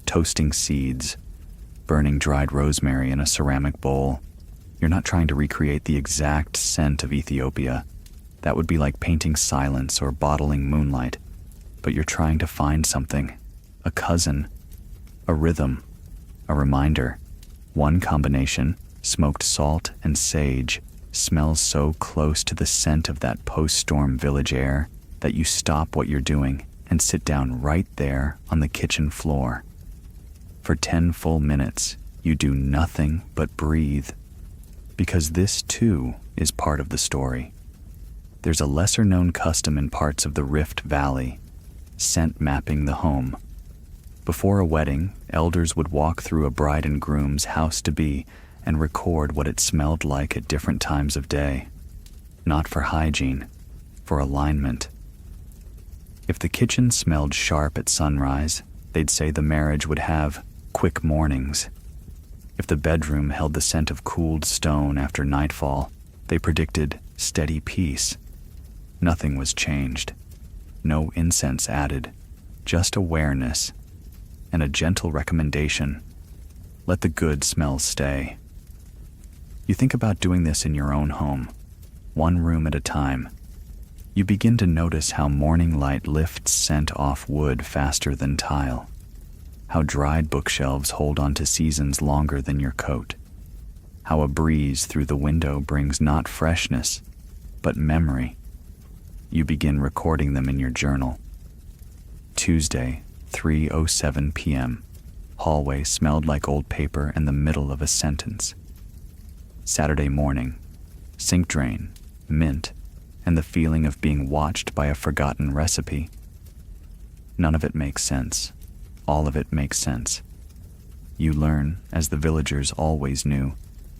toasting seeds, burning dried rosemary in a ceramic bowl. You're not trying to recreate the exact scent of Ethiopia. That would be like painting silence or bottling moonlight. But you're trying to find something, a cousin, a rhythm, a reminder. One combination, smoked salt and sage, smells so close to the scent of that post-storm village air that you stop what you're doing and sit down right there on the kitchen floor. For 10 full minutes, you do nothing but breathe, because this too is part of the story. There's a lesser-known custom in parts of the Rift Valley, scent mapping the home. Before a wedding, elders would walk through a bride and groom's house-to-be and record what it smelled like at different times of day. Not for hygiene, for alignment. If the kitchen smelled sharp at sunrise, they'd say the marriage would have quick mornings. If the bedroom held the scent of cooled stone after nightfall, they predicted steady peace. Nothing was changed. No incense added, just awareness and a gentle recommendation. Let the good smells stay. You think about doing this in your own home, one room at a time. You begin to notice how morning light lifts scent off wood faster than tile, how dried bookshelves hold on to seasons longer than your coat, how a breeze through the window brings not freshness, but memory. You begin recording them in your journal. Tuesday, 3:07 p.m. Hallway smelled like old paper in the middle of a sentence. Saturday morning, sink drain, mint, and the feeling of being watched by a forgotten recipe. None of it makes sense. All of it makes sense. You learn, as the villagers always knew,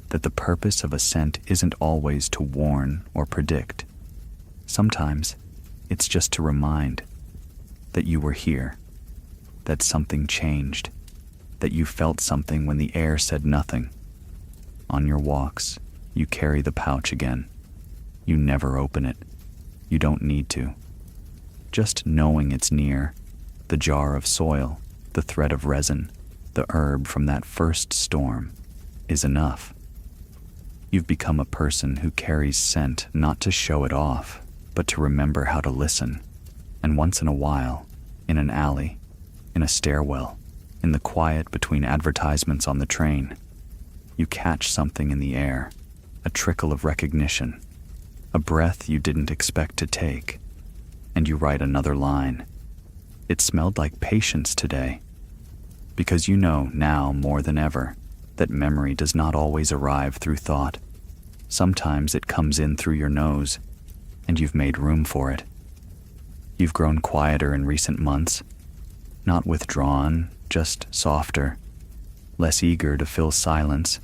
that the purpose of a scent isn't always to warn or predict. Sometimes it's just to remind that you were here, that something changed, that you felt something when the air said nothing. On your walks, you carry the pouch again. You never open it. You don't need to. Just knowing it's near, the jar of soil, the thread of resin, the herb from that first storm, is enough. You've become a person who carries scent not to show it off, but to remember how to listen. And once in a while, in an alley, in a stairwell, in the quiet between advertisements on the train, you catch something in the air, a trickle of recognition, a breath you didn't expect to take, and you write another line. It smelled like patience today, because you know now more than ever that memory does not always arrive through thought. Sometimes it comes in through your nose, and you've made room for it. You've grown quieter in recent months, not withdrawn, just softer, less eager to fill silence,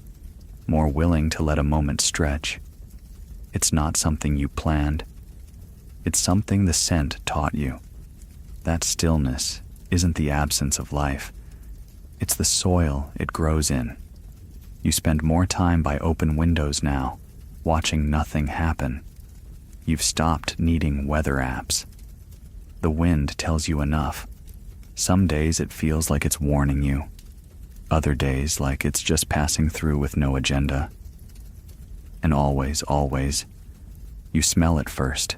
more willing to let a moment stretch. It's not something you planned. It's something the scent taught you. That stillness isn't the absence of life. It's the soil it grows in. You spend more time by open windows now, watching nothing happen. You've stopped needing weather apps. The wind tells you enough. Some days it feels like it's warning you. Other days like it's just passing through with no agenda. And always, you smell it first.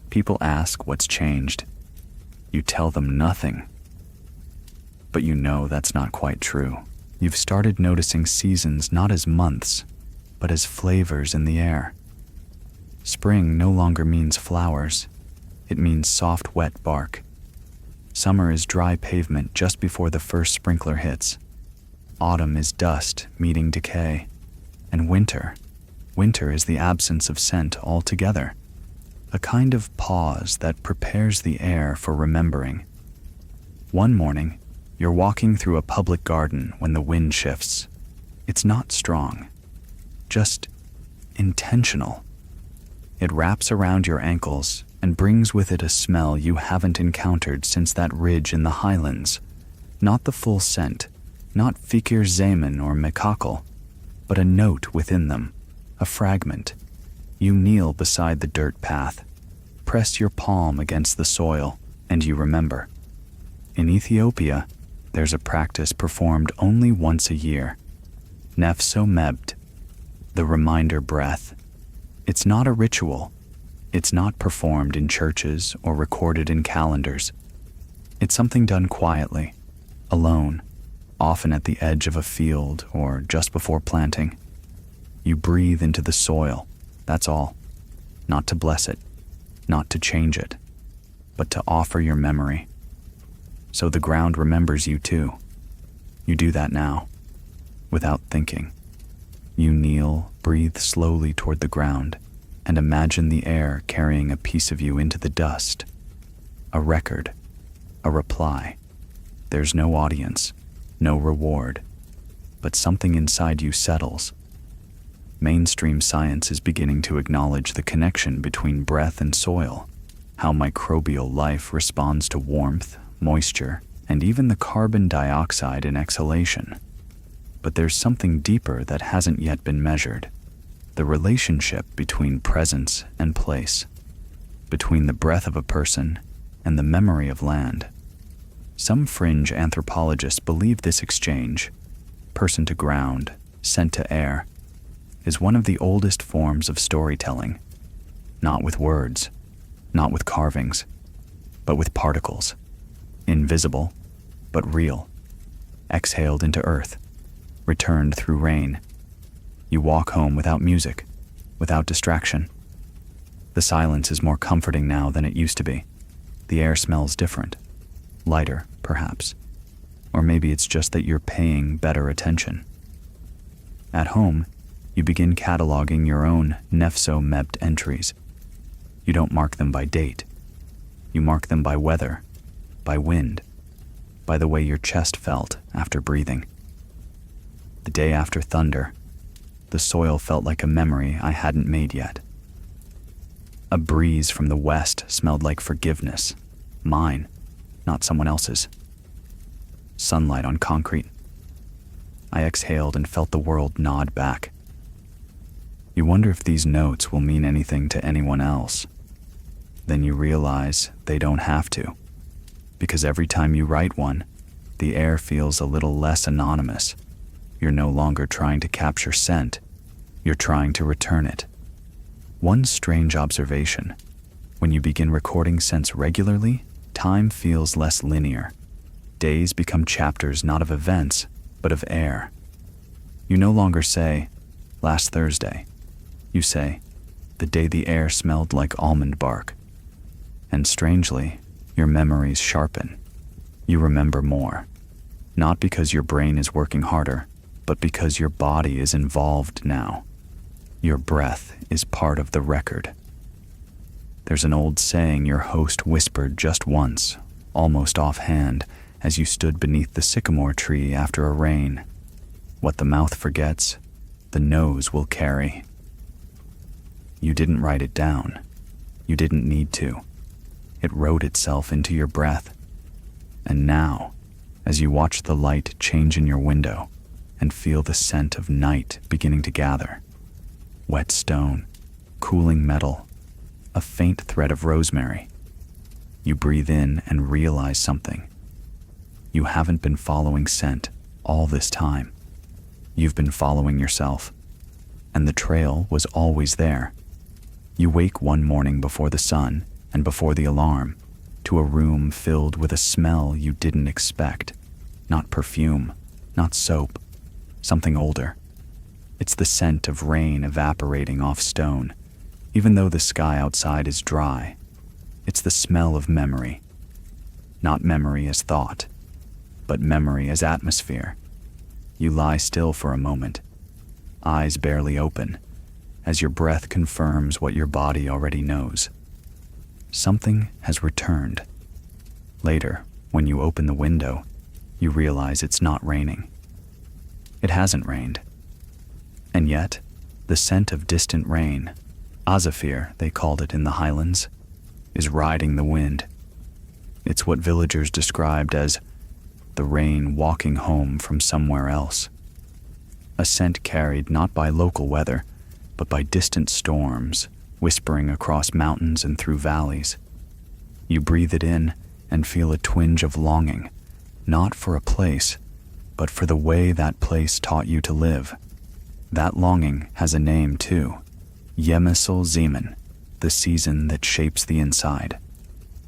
People ask what's changed. You tell them nothing. But you know that's not quite true. You've started noticing seasons not as months, but as flavors in the air. Spring no longer means flowers. It means soft, wet bark. Summer is dry pavement just before the first sprinkler hits. Autumn is dust meeting decay. And winter is the absence of scent altogether. A kind of pause that prepares the air for remembering. One morning, you're walking through a public garden when the wind shifts. It's not strong, just intentional. It wraps around your ankles and brings with it a smell you haven't encountered since that ridge in the highlands. Not the full scent, not Fikir Zaman or Mekakal, but a note within them, a fragment. You kneel beside the dirt path, press your palm against the soil, and you remember. In Ethiopia, there's a practice performed only once a year. Nefso Mebt, the reminder breath. It's not a ritual. It's not performed in churches or recorded in calendars. It's something done quietly, alone, often at the edge of a field or just before planting. You breathe into the soil, that's all. Not to bless it, not to change it, but to offer your memory. So the ground remembers you too. You do that now, without thinking. You kneel, breathe slowly toward the ground, and imagine the air carrying a piece of you into the dust. A record, a reply. There's no audience, no reward, but something inside you settles. Mainstream science is beginning to acknowledge the connection between breath and soil, how microbial life responds to warmth, moisture, and even the carbon dioxide in exhalation. But there's something deeper that hasn't yet been measured. The relationship between presence and place, between the breath of a person and the memory of land. Some fringe anthropologists believe this exchange, person to ground, scent to air, is one of the oldest forms of storytelling, not with words, not with carvings, but with particles, invisible but real, exhaled into earth, returned through rain. You walk home without music, without distraction. The silence is more comforting now than it used to be. The air smells different, lighter, perhaps. Or maybe it's just that you're paying better attention. At home, You begin cataloging your own nefso-mebt entries. You don't mark them by date. You mark them by weather, by wind, by the way your chest felt after breathing. The day after thunder, the soil felt like a memory I hadn't made yet. A breeze from the west smelled like forgiveness, mine, not someone else's. Sunlight on concrete. I exhaled and felt the world nod back. You wonder if these notes will mean anything to anyone else. Then you realize they don't have to, because every time you write one, the air feels a little less anonymous. You're no longer trying to capture scent, you're trying to return it. One strange observation: when you begin recording scents regularly, time feels less linear. Days become chapters not of events, but of air. You no longer say, last Thursday. You say, the day the air smelled like almond bark. And strangely, your memories sharpen. You remember more. Not because your brain is working harder, but because your body is involved now. Your breath is part of the record. There's an old saying your host whispered just once, almost offhand, as you stood beneath the sycamore tree after a rain. What the mouth forgets, the nose will carry. You didn't write it down. You didn't need to. It wrote itself into your breath. And now, as you watch the light change in your window and feel the scent of night beginning to gather, wet stone, cooling metal, a faint thread of rosemary, you breathe in and realize something. You haven't been following scent all this time. You've been following yourself, and the trail was always there. You wake one morning before the sun and before the alarm to a room filled with a smell you didn't expect. Not perfume, not soap, something older. It's the scent of rain evaporating off stone, even though the sky outside is dry. It's the smell of memory. Not memory as thought, but memory as atmosphere. You lie still for a moment, eyes barely open, as your breath confirms what your body already knows. Something has returned. Later, when you open the window, you realize it's not raining. It hasn't rained. And yet, the scent of distant rain, azafir they called it in the highlands, is riding the wind. It's what villagers described as the rain walking home from somewhere else. A scent carried not by local weather, but by distant storms, whispering across mountains and through valleys. You breathe it in and feel a twinge of longing, not for a place, but for the way that place taught you to live. That longing has a name too, Yemisel Zeman, the season that shapes the inside.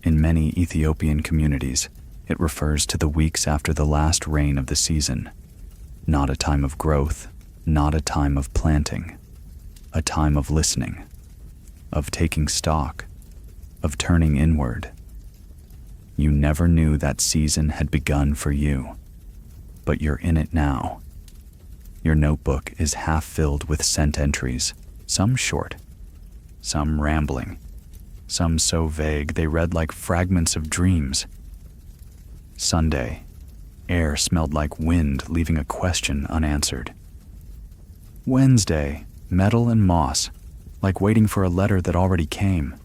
In many Ethiopian communities, it refers to the weeks after the last rain of the season. Not a time of growth, not a time of planting, a time of listening, of taking stock, of turning inward. You never knew that season had begun for you, but you're in it now. Your notebook is half filled with scent entries, some short, some rambling, some so vague they read like fragments of dreams. Sunday, air smelled like wind, leaving a question unanswered. Wednesday, metal and moss, like waiting for a letter that already came.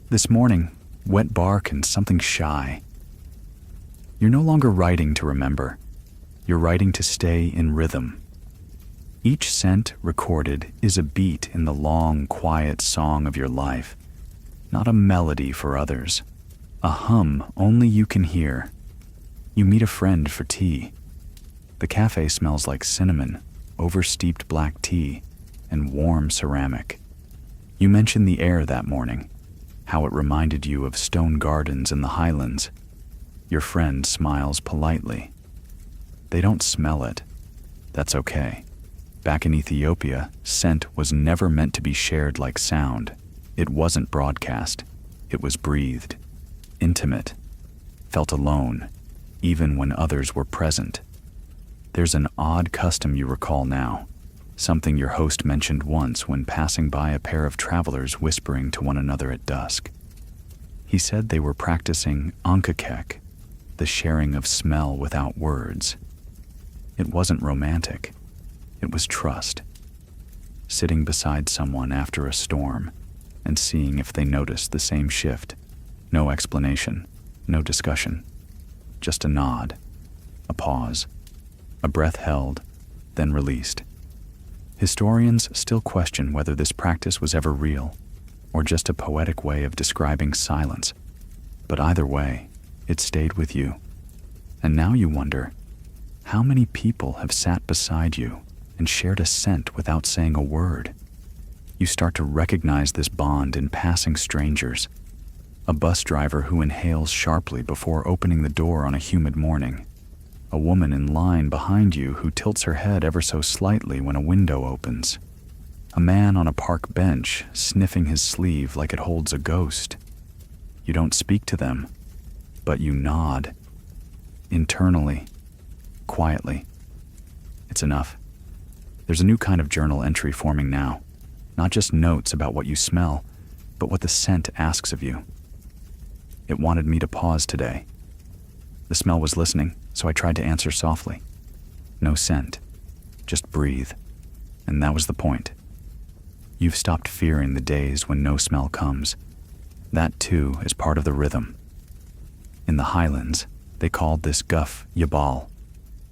This morning, wet bark and something shy. You're no longer writing to remember. You're writing to stay in rhythm. Each scent recorded is a beat in the long, quiet song of your life, not a melody for others, a hum only you can hear. You meet a friend for tea. The cafe smells like cinnamon, oversteeped black tea, and warm ceramic. You mention the air that morning, how it reminded you of stone gardens in the highlands. Your friend smiles politely. They don't smell it. That's okay. Back in Ethiopia, scent was never meant to be shared like sound. It wasn't broadcast. It was breathed, intimate, felt alone, even when others were present. There's an odd custom you recall now. something your host mentioned once when passing by a pair of travelers whispering to one another at dusk. He said they were practicing ankakek, the sharing of smell without words. It wasn't romantic. It was trust. Sitting beside someone after a storm and seeing if they noticed the same shift. No explanation, no discussion. Just a nod, a pause, a breath held, then released. Historians still question whether this practice was ever real or just a poetic way of describing silence. But either way, it stayed with you. And now you wonder, how many people have sat beside you and shared a scent without saying a word? You start to recognize this bond in passing strangers. A bus driver who inhales sharply before opening the door on a humid morning. A woman in line behind you who tilts her head ever so slightly when a window opens. A man on a park bench sniffing his sleeve like it holds a ghost. You don't speak to them, but you nod. Internally, quietly. It's enough. There's a new kind of journal entry forming now. Not just notes about what you smell, but what the scent asks of you. It wanted me to pause today. The smell was listening, so I tried to answer softly. No scent, just breathe. And that was the point. You've stopped fearing the days when no smell comes. That too is part of the rhythm. In the highlands, they called this guff yabal,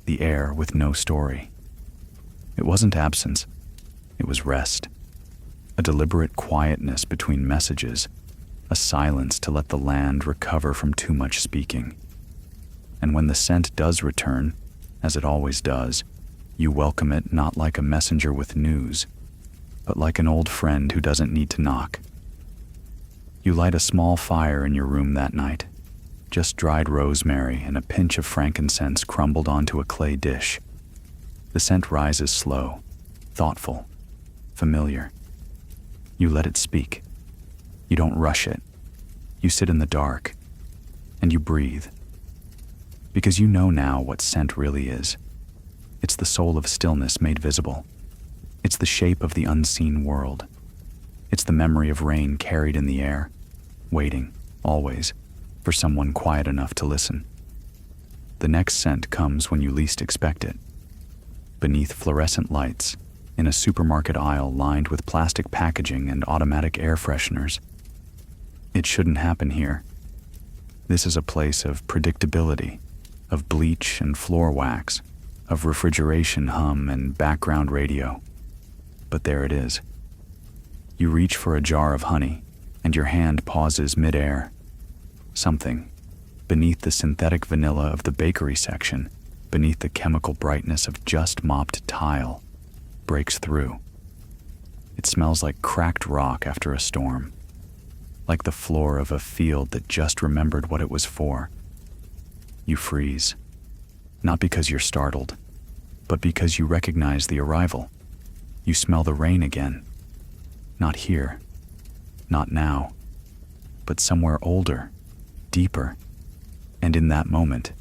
the air with no story. It wasn't absence, it was rest. A deliberate quietness between messages, a silence to let the land recover from too much speaking. And when the scent does return, as it always does, you welcome it not like a messenger with news, but like an old friend who doesn't need to knock. You light a small fire in your room that night, just dried rosemary and a pinch of frankincense crumbled onto a clay dish. The scent rises slow, thoughtful, familiar. You let it speak. You don't rush it. You sit in the dark, and you breathe. Because you know now what scent really is. It's the soul of stillness made visible. It's the shape of the unseen world. It's the memory of rain carried in the air, waiting, always, for someone quiet enough to listen. The next scent comes when you least expect it. Beneath fluorescent lights, in a supermarket aisle lined with plastic packaging and automatic air fresheners. It shouldn't happen here. This is a place of predictability, of bleach and floor wax, of refrigeration hum and background radio. But there it is. You reach for a jar of honey, and your hand pauses mid-air. Something, beneath the synthetic vanilla of the bakery section, beneath the chemical brightness of just mopped tile, breaks through. It smells like cracked rock after a storm, like the floor of a field that just remembered what it was for. You freeze, not because you're startled, but because you recognize the arrival. You smell the rain again. Not here, not now, but somewhere older, deeper. And in that moment,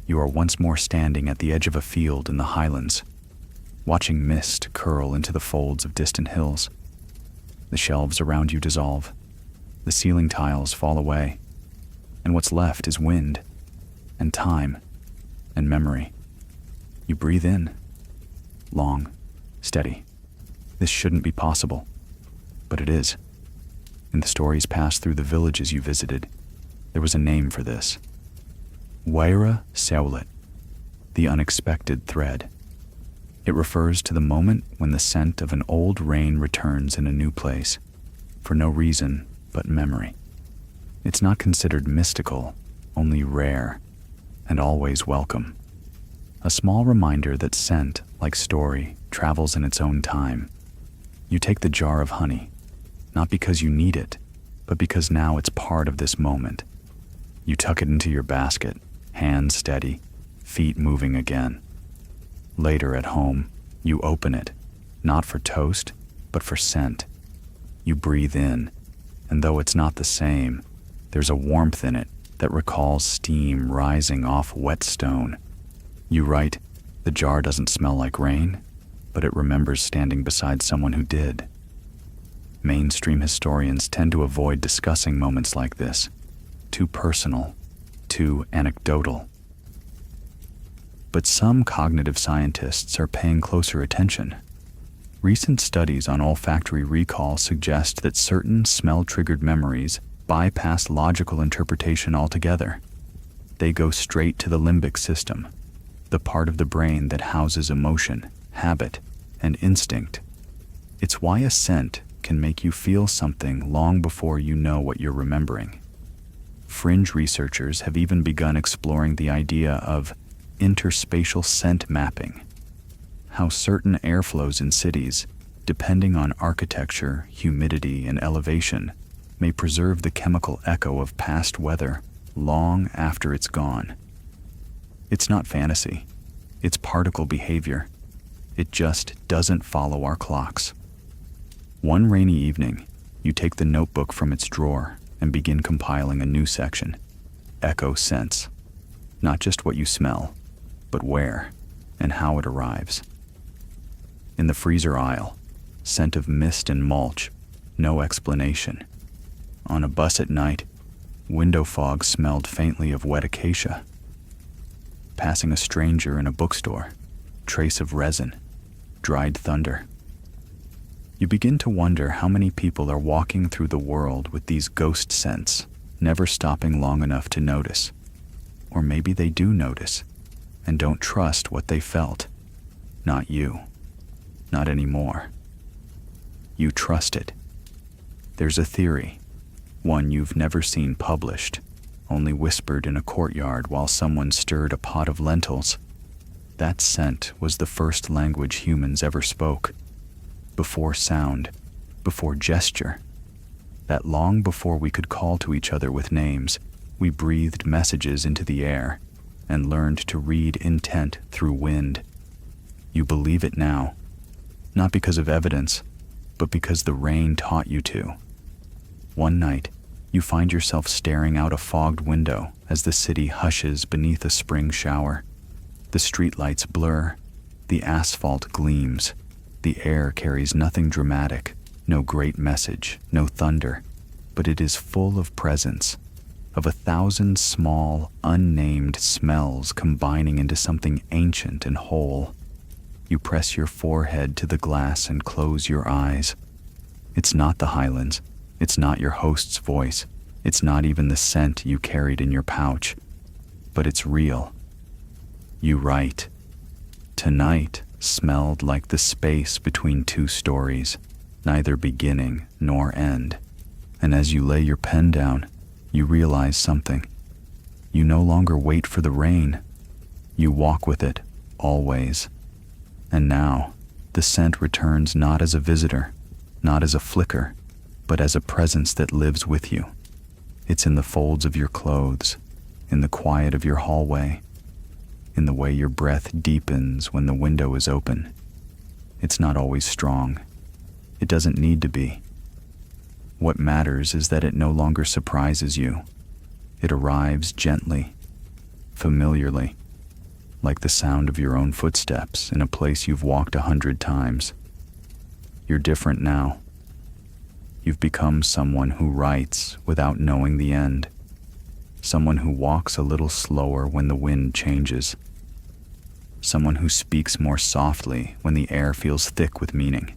you are once more standing at the edge of a field in the highlands, watching mist curl into the folds of distant hills. The shelves around you dissolve, the ceiling tiles fall away, and what's left is wind, and time, and memory. You breathe in, long, steady. This shouldn't be possible, but it is. In the stories passed through the villages you visited, there was a name for this. Waira Sewlet, the unexpected thread. It refers to the moment when the scent of an old rain returns in a new place, for no reason but memory. It's not considered mystical, only rare, and always welcome. A small reminder that scent, like story, travels in its own time. You take the jar of honey, not because you need it, but because now it's part of this moment. You tuck it into your basket, hands steady, feet moving again. Later at home, you open it, not for toast, but for scent. You breathe in, and though it's not the same, there's a warmth in it that recalls steam rising off wet stone. You write, the jar doesn't smell like rain, but it remembers standing beside someone who did. Mainstream historians tend to avoid discussing moments like this. Too personal, too anecdotal. But some cognitive scientists are paying closer attention. Recent studies on olfactory recall suggest that certain smell-triggered memories bypass logical interpretation altogether. They go straight to the limbic system, the part of the brain that houses emotion, habit, and instinct. It's why a scent can make you feel something long before you know what you're remembering. Fringe researchers have even begun exploring the idea of interspatial scent mapping, how certain airflows in cities, depending on architecture, humidity, and elevation, may preserve the chemical echo of past weather long after it's gone. It's not fantasy. It's particle behavior. It just doesn't follow our clocks. One rainy evening, you take the notebook from its drawer and begin compiling a new section. Echo scents. Not just what you smell, but where and how it arrives. In the freezer aisle, scent of mist and mulch, no explanation. On a bus at night, window fog smelled faintly of wet acacia. Passing a stranger in a bookstore, trace of resin, dried thunder. You begin to wonder how many people are walking through the world with these ghost scents, never stopping long enough to notice. Or maybe they do notice and don't trust what they felt. Not you. Not anymore. You trust it. There's a theory, one you've never seen published, only whispered in a courtyard while someone stirred a pot of lentils. That scent was the first language humans ever spoke. Before sound, before gesture. That long before we could call to each other with names, we breathed messages into the air and learned to read intent through wind. You believe it now, not because of evidence, but because the rain taught you to. One night, you find yourself staring out a fogged window as the city hushes beneath a spring shower. The streetlights blur, the asphalt gleams, the air carries nothing dramatic, no great message, no thunder, but it is full of presence, of 1,000 small, unnamed smells combining into something ancient and whole. You press your forehead to the glass and close your eyes. It's not the Highlands. It's not your host's voice. It's not even the scent you carried in your pouch. But it's real. You write. Tonight smelled like the space between two stories, neither beginning nor end. And as you lay your pen down, you realize something. You no longer wait for the rain. You walk with it, always. And now, the scent returns not as a visitor, not as a flicker, but as a presence that lives with you. It's in the folds of your clothes, in the quiet of your hallway, in the way your breath deepens when the window is open. It's not always strong. It doesn't need to be. What matters is that it no longer surprises you. It arrives gently, familiarly, like the sound of your own footsteps in a place you've walked 100 times. You're different now. You've become someone who writes without knowing the end. Someone who walks a little slower when the wind changes. Someone who speaks more softly when the air feels thick with meaning.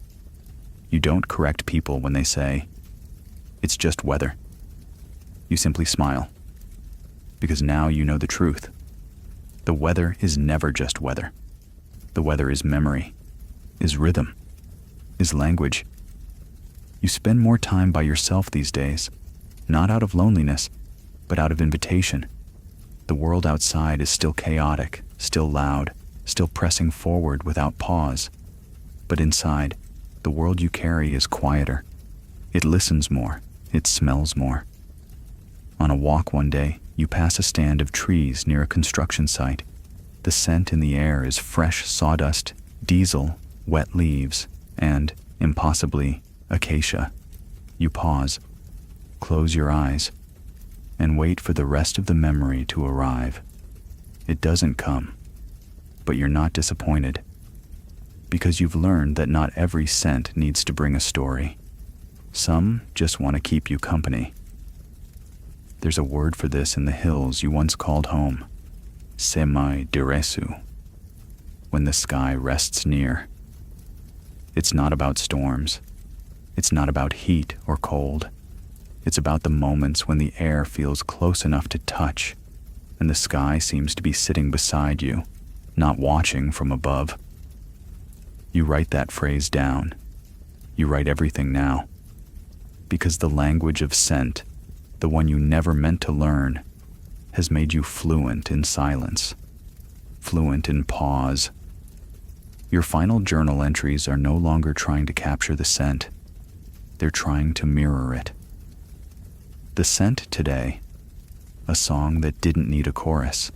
You don't correct people when they say, "It's just weather." You simply smile, because now you know the truth. The weather is never just weather. The weather is memory, is rhythm, is language. You spend more time by yourself these days, not out of loneliness, but out of invitation. The world outside is still chaotic, still loud, still pressing forward without pause. But inside, the world you carry is quieter. It listens more, it smells more. On a walk one day, you pass a stand of trees near a construction site. The scent in the air is fresh sawdust, diesel, wet leaves, and, impossibly, acacia. You pause, close your eyes, and wait for the rest of the memory to arrive. It doesn't come, but you're not disappointed. because you've learned that not every scent needs to bring a story. Some just want to keep you company. There's a word for this in the hills you once called home. Semai diresu. When the sky rests near. It's not about storms. It's not about heat or cold. It's about the moments when the air feels close enough to touch, and the sky seems to be sitting beside you, not watching from above. You write that phrase down. You write everything now. Because the language of scent, the one you never meant to learn, has made you fluent in silence, fluent in pause. Your final journal entries are no longer trying to capture the scent. They're trying to mirror it. The scent today, a song that didn't need a chorus.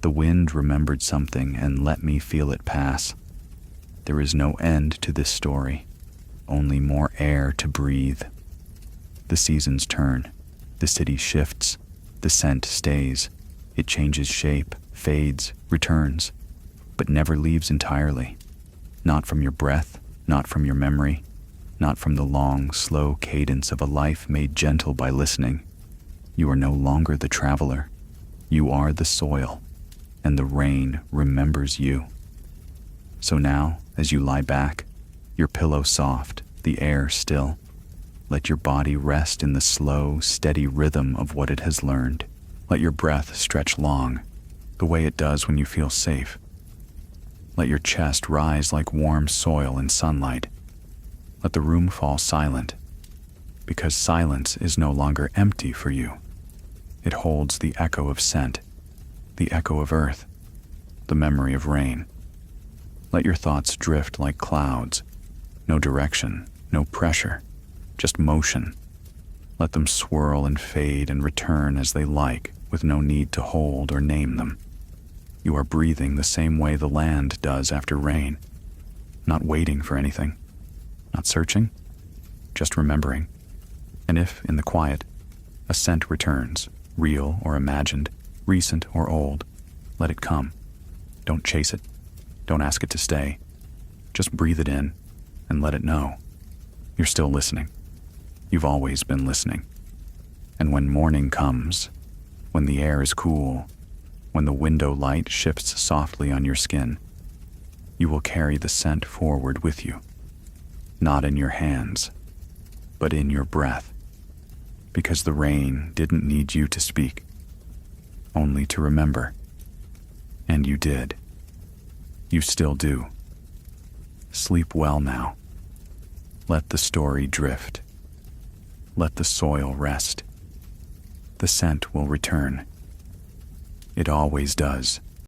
The wind remembered something and let me feel it pass. There is no end to this story, only more air to breathe. The seasons turn, the city shifts, the scent stays. It changes shape, fades, returns, but never leaves entirely. Not from your breath, not from your memory, not from the long, slow cadence of a life made gentle by listening. You are no longer the traveler. You are the soil, and the rain remembers you. So now, as you lie back, your pillow soft, the air still, let your body rest in the slow, steady rhythm of what it has learned. Let your breath stretch long, the way it does when you feel safe. Let your chest rise like warm soil in sunlight. Let the room fall silent, because silence is no longer empty for you. It holds the echo of scent, the echo of earth, the memory of rain. Let your thoughts drift like clouds. No direction, no pressure, just motion. Let them swirl and fade and return as they like, with no need to hold or name them. You are breathing the same way the land does after rain, not waiting for anything, not searching, just remembering. And if, in the quiet, a scent returns, real or imagined, recent or old, let it come. Don't chase it. Don't ask it to stay. Just breathe it in and let it know. You're still listening. You've always been listening. And when morning comes, when the air is cool, when the window light shifts softly on your skin, you will carry the scent forward with you, not in your hands, but in your breath, because the rain didn't need you to speak, only to remember. And you did. You still do. Sleep well now. Let the story drift. Let the soil rest. The scent will return. It always does.